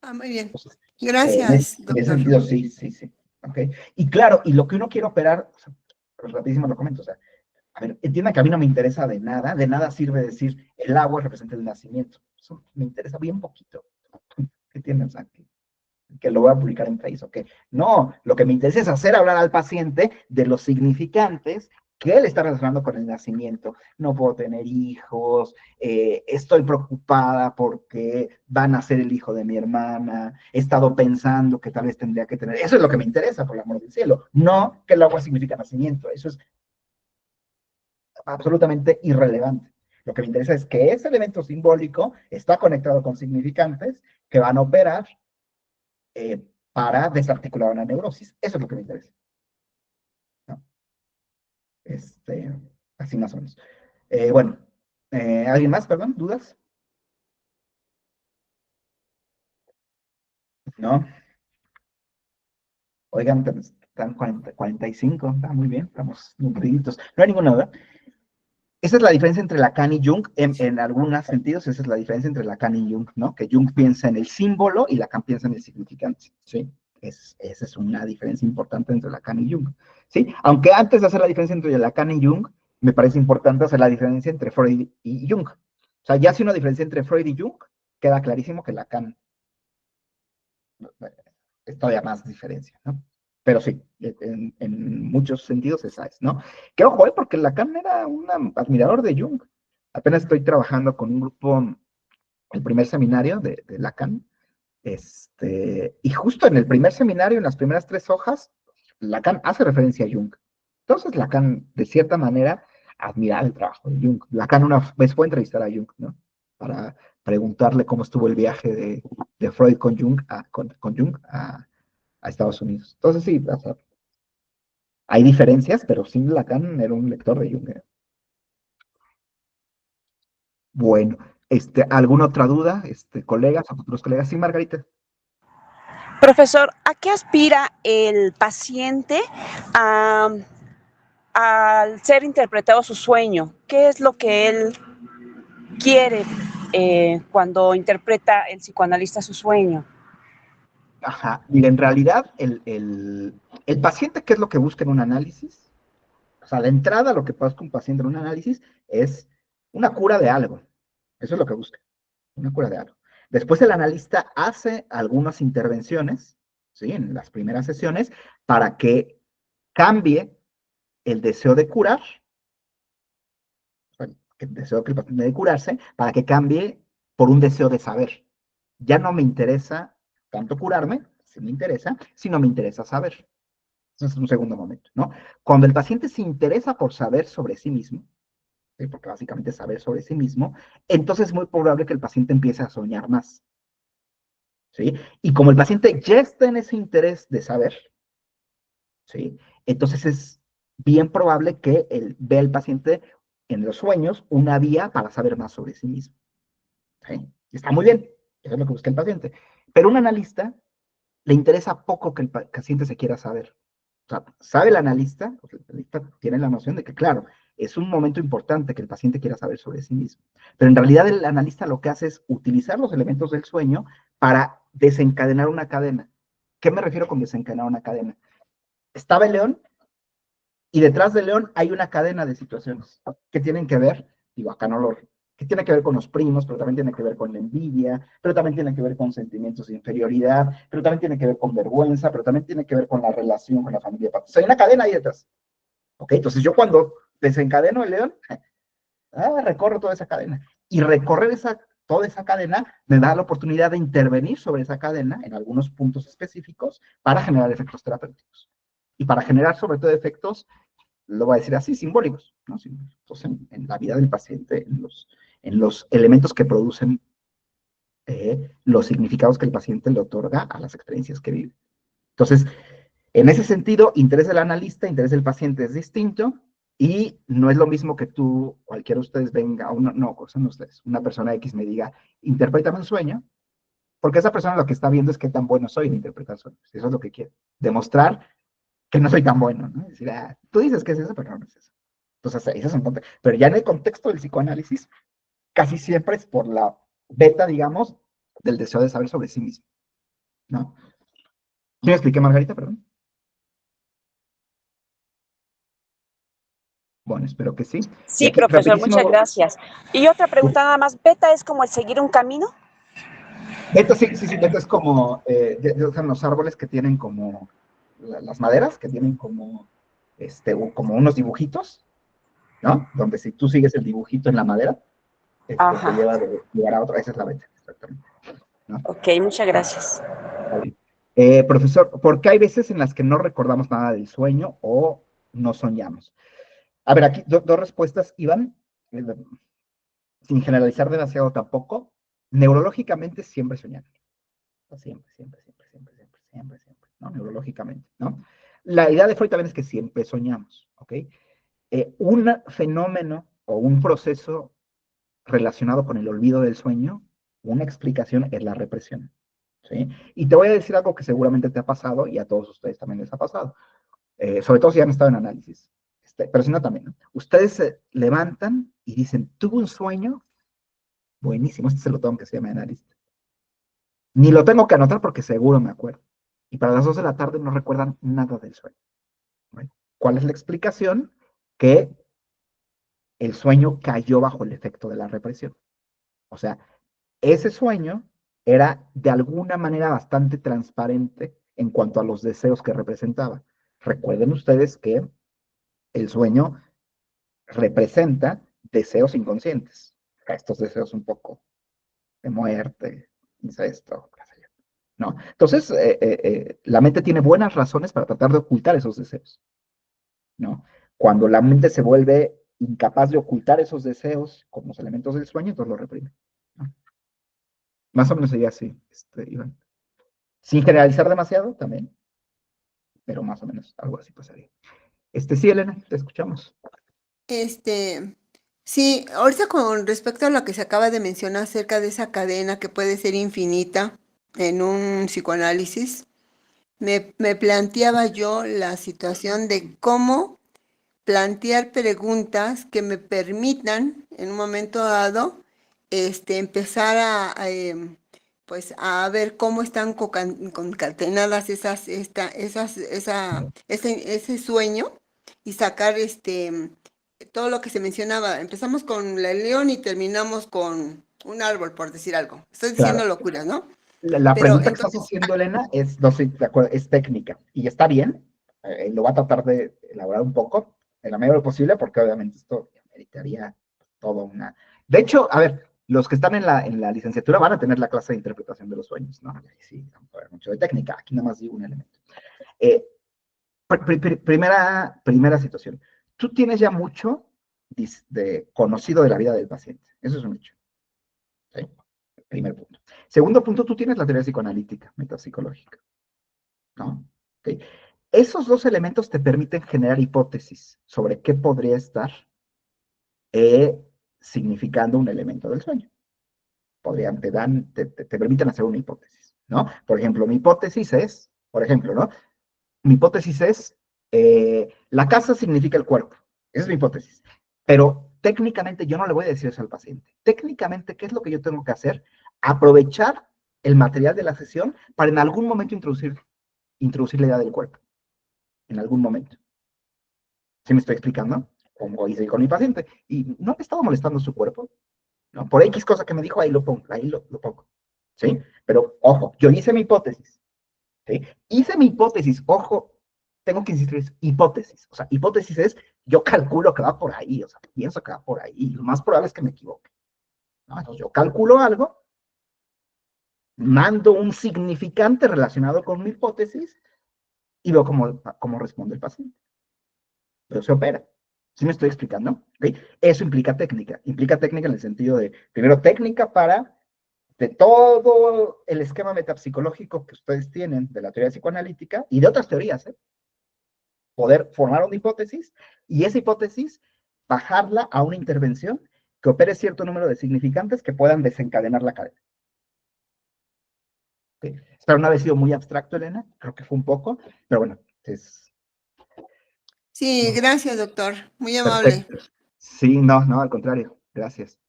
Speaker 6: Ah, muy bien.
Speaker 2: Entonces,
Speaker 6: Gracias,
Speaker 2: en ese
Speaker 6: doctor.
Speaker 2: sentido, sí, sí, sí. Okay. Y claro, y lo que uno quiere operar, o sea, rapidísimo lo comento, o sea, a ver, entienda que a mí no me interesa de nada sirve decir el agua representa el nacimiento. Eso me interesa bien poquito. ¿Qué tienes aquí? Que lo voy a publicar en Facebook, ¿ok? No, lo que me interesa es hacer hablar al paciente de los significantes que él está relacionando con el nacimiento. No puedo tener hijos, estoy preocupada porque van a ser el hijo de mi hermana, he estado pensando que tal vez tendría que tener. Eso es lo que me interesa, por el amor del cielo. No que el agua significa nacimiento, eso es absolutamente irrelevante. Lo que me interesa es que ese elemento simbólico está conectado con significantes que van a operar para desarticular una neurosis. Eso es lo que me interesa. ¿No? Así más o menos. Bueno, ¿alguien más, perdón? ¿Dudas? ¿No? Oigan, están 45, está muy bien, estamos nutriditos. No hay ninguna duda. Esa es la diferencia entre Lacan y Jung, en algunos sentidos, esa es la diferencia entre Lacan y Jung, ¿no? Que Jung piensa en el símbolo y Lacan piensa en el significante, ¿sí? Esa es una diferencia importante entre Lacan y Jung, ¿sí? Aunque antes de hacer la diferencia entre Lacan y Jung, me parece importante hacer la diferencia entre Freud y Jung. O sea, ya si una diferencia entre Freud y Jung, queda clarísimo que Lacan es todavía más diferencia, ¿no? Pero sí, en muchos sentidos esa es, ¿no? Que ojo, porque Lacan era un admirador de Jung. Apenas estoy trabajando con un grupo, el primer seminario de Lacan, y justo en el primer seminario, en las primeras 3 hojas, Lacan hace referencia a Jung. Entonces Lacan, de cierta manera, admiraba el trabajo de Jung. Lacan una vez fue a entrevistar a Jung, ¿no? Para preguntarle cómo estuvo el viaje de Freud con Jung, con Jung a Estados Unidos. Entonces sí, o sea, hay diferencias, pero sí Lacan era un lector de Jung. Bueno, ¿alguna otra duda, colegas o futuros colegas? Sí, Margarita.
Speaker 8: Profesor, ¿a qué aspira el paciente al ser interpretado su sueño? ¿Qué es lo que él quiere cuando interpreta el psicoanalista su sueño?
Speaker 2: Ajá, y en realidad el paciente, ¿qué es lo que busca en un análisis? O sea, de entrada lo que busca un paciente en un análisis es una cura de algo. Eso es lo que busca, una cura de algo. Después el analista hace algunas intervenciones, ¿sí? En las primeras sesiones, para que cambie el deseo de curar, el deseo que el paciente de curarse, para que cambie por un deseo de saber. Ya no me interesa tanto curarme, si me interesa, sino me interesa saber. Ese es un segundo momento, ¿no? Cuando el paciente se interesa por saber sobre sí mismo, ¿sí? Porque básicamente saber sobre sí mismo, entonces es muy probable que el paciente empiece a soñar más. ¿sí? Y como el paciente ya está en ese interés de saber, ¿sí? Entonces es bien probable que él vea al paciente en los sueños una vía para saber más sobre sí mismo, ¿sí? Y está muy bien, eso es lo que busca el paciente. Pero un analista le interesa poco que el paciente se quiera saber. O sea, sabe el analista tiene la noción de que, claro, es un momento importante que el paciente quiera saber sobre sí mismo. Pero en realidad el analista lo que hace es utilizar los elementos del sueño para desencadenar una cadena. ¿Qué me refiero con desencadenar una cadena? Estaba el león y detrás del león hay una cadena de situaciones que tienen que ver, digo, acá no lo, que tiene que ver con los primos, pero también tiene que ver con la envidia, pero también tiene que ver con sentimientos de inferioridad, pero también tiene que ver con vergüenza, pero también tiene que ver con la relación con la familia. O sea, hay una cadena ahí detrás. ¿Ok? Entonces yo cuando desencadeno el león, recorro toda esa cadena. Y recorrer toda esa cadena me da la oportunidad de intervenir sobre esa cadena en algunos puntos específicos para generar efectos terapéuticos. Y para generar sobre todo efectos, lo voy a decir así, simbólicos, ¿no? Entonces, en la vida del paciente, en los elementos que producen los significados que el paciente le otorga a las experiencias que vive. Entonces, en ese sentido, interés del analista, interés del paciente es distinto y no es lo mismo que tú, cualquiera de ustedes venga, no, son ustedes, una persona X me diga, interprétame un sueño, porque esa persona lo que está viendo es qué tan bueno soy en interpretar sueños. Eso es lo que quiere. Demostrar que no soy tan bueno, ¿no? Es decir, tú dices que es eso, pero no es eso. Entonces, ese es un contexto. Pero ya en el contexto del psicoanálisis, casi siempre es por la beta, digamos, del deseo de saber sobre sí mismo, ¿no? ¿Sí me expliqué, Margarita? Perdón. Bueno, espero que sí. Y
Speaker 8: Sí,
Speaker 2: aquí,
Speaker 8: profesor, muchas
Speaker 2: rapidísimo,
Speaker 8: gracias. Y otra pregunta nada más, ¿beta es como el seguir un camino?
Speaker 2: beta, sí, beta es como, usan los árboles que tienen como, las maderas, que tienen como, como unos dibujitos, ¿no? Donde si tú sigues el dibujito en la madera, te
Speaker 8: Ajá,
Speaker 2: lleva de lugar a otro, esa es la beta, exactamente, ¿no?
Speaker 8: ok, muchas gracias.
Speaker 2: Profesor, ¿por qué hay veces en las que no recordamos nada del sueño o no soñamos? A ver, aquí dos respuestas, Iván, sin generalizar demasiado tampoco. Neurológicamente siempre soñamos. Siempre, ¿no? Neurológicamente, ¿no? La idea de Freud también es que siempre soñamos, ¿ok? Un fenómeno o un proceso relacionado con el olvido del sueño, una explicación es la represión, ¿sí? Y te voy a decir algo que seguramente te ha pasado y a todos ustedes también les ha pasado, sobre todo si han estado en análisis, pero si no también, ¿no? Ustedes se levantan y dicen, tuve un sueño buenísimo, se lo tengo que se llama analista. Ni lo tengo que anotar porque seguro me acuerdo. Y para las 2 de la tarde no recuerdan nada del sueño. Bueno, ¿cuál es la explicación? Que el sueño cayó bajo el efecto de la represión. O sea, ese sueño era de alguna manera bastante transparente en cuanto a los deseos que representaba. Recuerden ustedes que el sueño representa deseos inconscientes. Estos deseos un poco de muerte, incesto, qué sé yo, ¿no? Entonces, la mente tiene buenas razones para tratar de ocultar esos deseos, ¿no? Cuando la mente se vuelve incapaz de ocultar esos deseos con los elementos del sueño, entonces lo reprime, ¿no? Más o menos sería así, Iván. Sin generalizar demasiado también, pero más o menos algo así pasaría. Sí, Elena, te escuchamos.
Speaker 6: Sí, ahorita con respecto a lo que se acaba de mencionar acerca de esa cadena que puede ser infinita en un psicoanálisis, me planteaba yo la situación de cómo plantear preguntas que me permitan en un momento dado empezar pues a ver cómo están concatenadas ese sueño y sacar todo lo que se mencionaba. Empezamos con el león y terminamos con un árbol, por decir algo. Estoy diciendo
Speaker 2: Claro.
Speaker 6: locuras, ¿no?
Speaker 2: La
Speaker 6: Pero
Speaker 2: pregunta que estás
Speaker 6: entonces,
Speaker 2: haciendo, Elena, no sé, de acuerdo, es técnica y está bien. Lo va a tratar de elaborar un poco, en la medida de lo posible, porque obviamente esto meritaría todo una. De hecho, a ver, los que están en la licenciatura van a tener la clase de interpretación de los sueños, ¿no? Ahí sí, vamos a ver mucho de técnica. Aquí nada más digo un elemento. Primera situación. Tú tienes ya mucho conocido de la vida del paciente. Eso es un hecho. ¿Sí? Primer punto. Segundo punto, tú tienes la teoría psicoanalítica, metapsicológica, ¿no? ¿Okay? Esos dos elementos te permiten generar hipótesis sobre qué podría estar significando un elemento del sueño. Te permiten hacer una hipótesis, ¿no? Por ejemplo, mi hipótesis es, ¿no? Mi hipótesis es, la casa significa el cuerpo. Esa es mi hipótesis. Pero técnicamente yo no le voy a decir eso al paciente. Técnicamente, ¿qué es lo que yo tengo que hacer? Aprovechar el material de la sesión para en algún momento introducir la idea del cuerpo. En algún momento. ¿Sí me estoy explicando? Como hice con mi paciente. Y no me estaba molestando su cuerpo, ¿no? Por X cosa que me dijo, ahí lo pongo, lo pongo. ¿Sí? Pero, ojo, yo hice mi hipótesis. ¿Sí? Hice mi hipótesis, ojo, tengo que insistir, es hipótesis. O sea, hipótesis es, yo calculo que va por ahí, o sea, pienso que va por ahí, y lo más probable es que me equivoque, ¿no? Entonces yo calculo algo, mando un significante relacionado con mi hipótesis, y veo cómo responde el paciente. Pero se opera. ¿Sí me estoy explicando? ¿Sí? Eso implica técnica en el sentido de, primero, técnica para de todo el esquema metapsicológico que ustedes tienen de la teoría psicoanalítica y de otras teorías, poder formar una hipótesis y esa hipótesis bajarla a una intervención que opere cierto número de significantes que puedan desencadenar la cadena. ¿Sí? Espero no haber sido muy abstracto, Elena, creo que fue un poco, pero bueno, es...
Speaker 6: Sí, gracias, doctor. Muy amable.
Speaker 2: Perfecto. Sí, no, al contrario, gracias.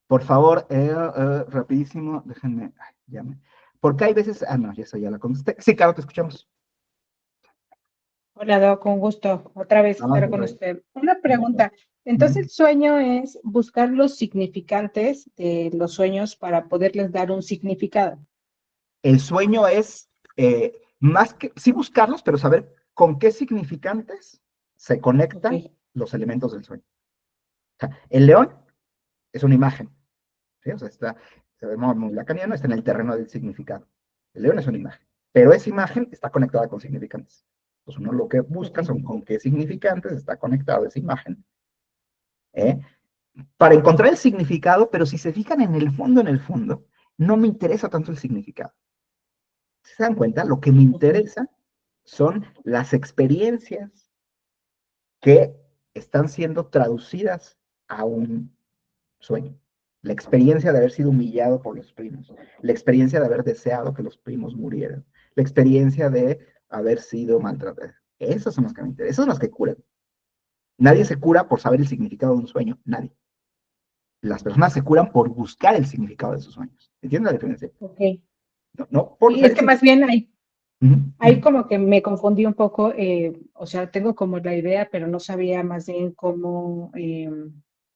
Speaker 2: Por favor, rapidísimo, déjenme, porque hay veces, no, eso ya la contesté. Sí, claro, te escuchamos.
Speaker 9: Hola, Doc, con gusto. Otra vez estar con usted. Una pregunta. Entonces, el sueño es buscar los significantes de los sueños para poderles dar un significado.
Speaker 2: El sueño es más que, sí buscarlos, pero saber con qué significantes se conectan los elementos del sueño. O sea, el león es una imagen, ¿sí? O sea, está, de modo muy lacaniano, está en el terreno del significado. El león es una imagen, pero esa imagen está conectada con significantes. Entonces uno lo que busca son con qué significantes está conectada esa imagen, para encontrar el significado, pero si se fijan en el fondo, no me interesa tanto el significado. ¿Se dan cuenta? Lo que me interesa son las experiencias que están siendo traducidas a un sueño. La experiencia de haber sido humillado por los primos, la experiencia de haber deseado que los primos murieran, la experiencia de haber sido maltratado. Esas son las que me interesan, esas son las que curan. Nadie se cura por saber el significado de un sueño, nadie. Las personas se curan por buscar el significado de sus sueños. ¿Entiendes la diferencia?
Speaker 9: Ok.
Speaker 2: No por
Speaker 9: Sí, es que más bien ahí
Speaker 2: uh-huh.
Speaker 9: como que me confundí un poco, o sea, tengo como la idea, pero no sabía más bien cómo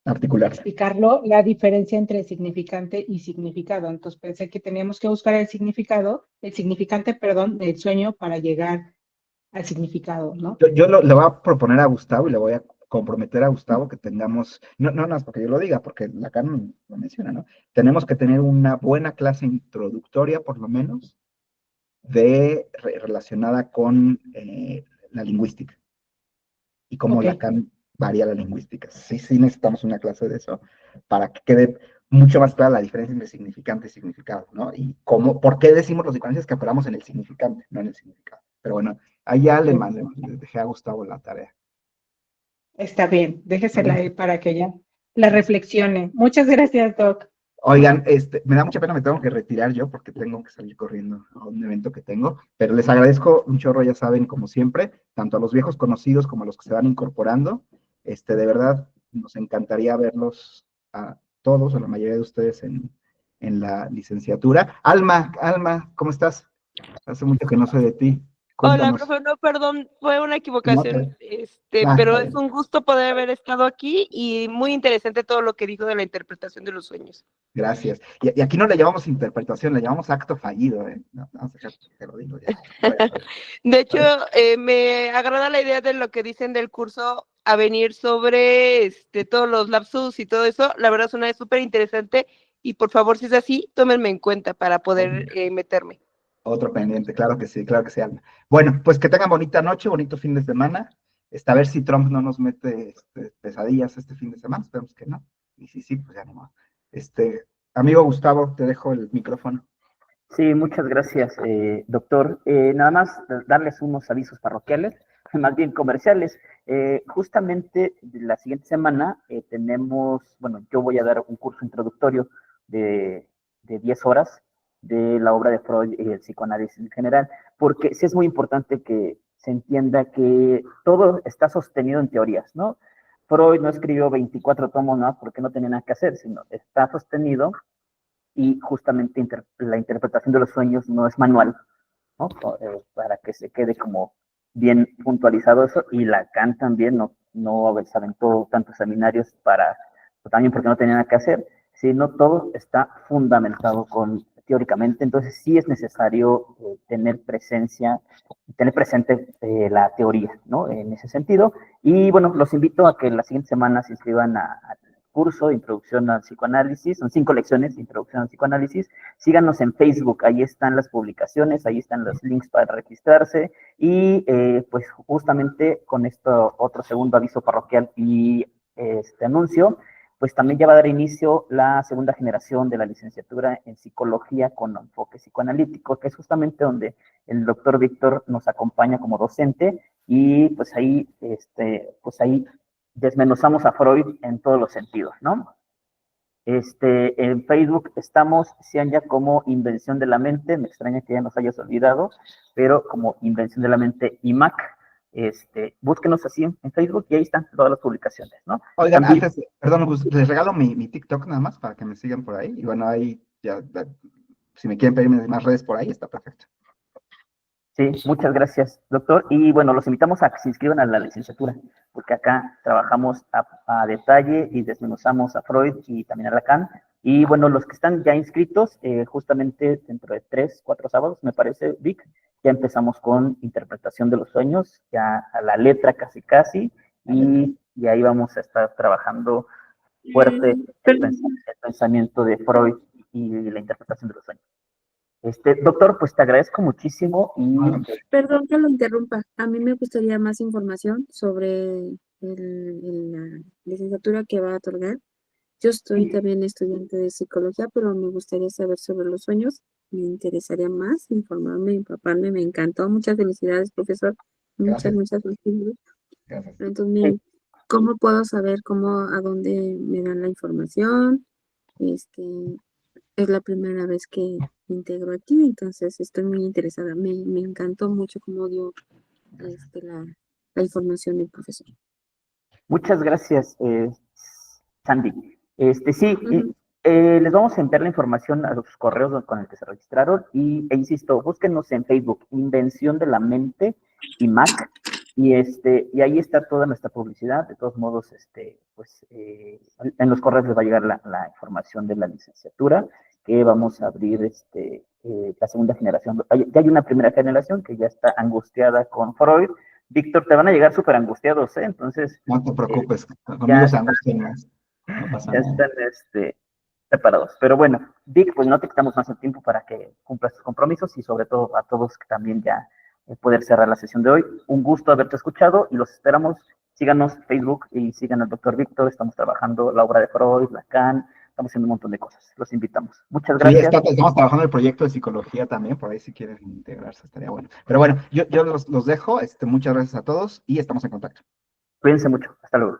Speaker 2: articular.
Speaker 9: explicarlo, la diferencia entre significante y significado. Entonces pensé que teníamos que buscar el significante, perdón, del sueño para llegar al significado, ¿no?
Speaker 2: Yo le voy a proponer a Gustavo y le voy a comprometer a Gustavo que tengamos, no es porque yo lo diga, porque Lacan lo menciona, ¿no? Tenemos que tener una buena clase introductoria, por lo menos, relacionada con la lingüística y cómo Lacan varía la lingüística. Sí necesitamos una clase de eso para que quede mucho más clara la diferencia entre significante y significado, ¿no? Y por qué decimos los diferencias que operamos en el significante, no en el significado. Pero bueno, ahí ya le dejé a Gustavo la tarea.
Speaker 9: Está bien, déjesela ahí para que ya la reflexione. Muchas gracias, Doc.
Speaker 2: Oigan, me da mucha pena, me tengo que retirar yo porque tengo que salir corriendo a un evento que tengo, pero les agradezco un chorro, ya saben, como siempre, tanto a los viejos conocidos como a los que se van incorporando. De verdad, nos encantaría verlos a todos, o la mayoría de ustedes en la licenciatura. Alma, ¿cómo estás? Hace mucho que no sé de ti. Cuéntanos.
Speaker 10: Hola, profe, no, perdón, fue una equivocación, pero es un gusto poder haber estado aquí y muy interesante todo lo que dijo de la interpretación de los sueños.
Speaker 2: Gracias. Y aquí no le llamamos interpretación, le llamamos acto fallido, ¿eh? No, te lo digo ya.
Speaker 10: De hecho, me agrada la idea de lo que dicen del curso a venir sobre todos los lapsus y todo eso. La verdad suena súper interesante y por favor, si es así, tómenme en cuenta para poder meterme.
Speaker 2: Otro pendiente, claro que sí, Alma. Bueno, pues que tengan bonita noche, bonito fin de semana. A ver si Trump no nos mete pesadillas este fin de semana, esperemos que no. Y si sí, pues ya no. Amigo Gustavo, te dejo el micrófono.
Speaker 1: Sí, muchas gracias, doctor. Nada más darles unos avisos parroquiales, más bien comerciales. Justamente la siguiente semana tenemos, bueno, yo voy a dar un curso introductorio de 10 horas de la obra de Freud y el psicoanálisis en general, porque sí es muy importante que se entienda que todo está sostenido en teorías, ¿no? Freud no escribió 24 tomos nada porque no tenía nada que hacer, sino está sostenido y justamente la interpretación de los sueños no es manual, ¿no? Para que se quede como bien puntualizado eso, y Lacan también no se aventó tantos seminarios también porque no tenía nada que hacer, sino todo está fundamentado teóricamente, entonces sí es necesario tener presente la teoría, ¿no? En ese sentido, y bueno, los invito a que la siguiente semana se inscriban a curso de introducción al psicoanálisis, son 5 lecciones de introducción al psicoanálisis. Síganos en Facebook, ahí están las publicaciones, ahí están los links para registrarse, y pues justamente con esto otro segundo aviso parroquial y este anuncio, pues también ya va a dar inicio la segunda generación de la licenciatura en psicología con enfoque psicoanalítico, que es justamente donde el doctor Víctor nos acompaña como docente, y pues ahí desmenuzamos a Freud en todos los sentidos, ¿no? En Facebook estamos, sean ya como Invención de la Mente, me extraña que ya nos hayas olvidado, pero como Invención de la Mente IMAC, búsquenos así en Facebook y ahí están todas las publicaciones, ¿no?
Speaker 2: Oigan,
Speaker 1: También,
Speaker 2: antes, perdón, les regalo mi TikTok nada más para que me sigan por ahí, y bueno, ahí ya, si me quieren pedirme más redes por ahí, está perfecto.
Speaker 1: sí, muchas gracias, doctor. Y bueno, los invitamos a que se inscriban a la licenciatura, porque acá trabajamos a detalle y desmenuzamos a Freud y también a Lacan. Y bueno, los que están ya inscritos, justamente dentro de 3, 4 sábados, me parece, Vic, ya empezamos con interpretación de los sueños, ya a la letra casi, y ahí vamos a estar trabajando fuerte el pensamiento de Freud y la interpretación de los sueños. Doctor, pues te agradezco muchísimo y
Speaker 5: Perdón que lo interrumpa. A mí me gustaría más información sobre la licenciatura que va a otorgar. Yo estoy también estudiante de psicología, pero me gustaría saber sobre los sueños. Me interesaría más informarme, empaparme. Me encantó. Muchas felicidades, profesor. Muchas felicidades.
Speaker 2: Gracias.
Speaker 5: Entonces, ¿cómo puedo saber a dónde me dan la información? Es la primera vez que me integro aquí, entonces estoy muy interesada. Me encantó mucho cómo dio la información del profesor.
Speaker 1: muchas gracias, Sandy. Sí,
Speaker 5: Ujú.
Speaker 1: les vamos a enviar la información a los correos con el que se registraron e insisto, búsquenos en Facebook, Invención de la Mente y Mac, y ahí está toda nuestra publicidad. De todos modos, pues en los correos les va a llegar la información de la licenciatura, que vamos a abrir la segunda generación. Ya hay una primera generación que ya está angustiada con Freud. Víctor, te van a llegar súper angustiados, ¿eh? Entonces,
Speaker 2: No te preocupes, conmigo se angustian más. No pasa
Speaker 1: ya
Speaker 2: nada.
Speaker 1: están preparados. Pero bueno, Vic, pues no te quitamos más el tiempo para que cumplas tus compromisos, y sobre todo a todos que también ya poder cerrar la sesión de hoy. Un gusto haberte escuchado y los esperamos. Síganos en Facebook y sigan al doctor Víctor. Estamos trabajando la obra de Freud, Lacan, estamos haciendo un montón de cosas. Los invitamos. Muchas
Speaker 2: Sí,
Speaker 1: gracias.
Speaker 2: estamos trabajando el proyecto de psicología también, por ahí si quieren integrarse estaría bueno. Pero bueno, yo los dejo, muchas gracias a todos y estamos en contacto.
Speaker 1: Cuídense mucho. Hasta luego.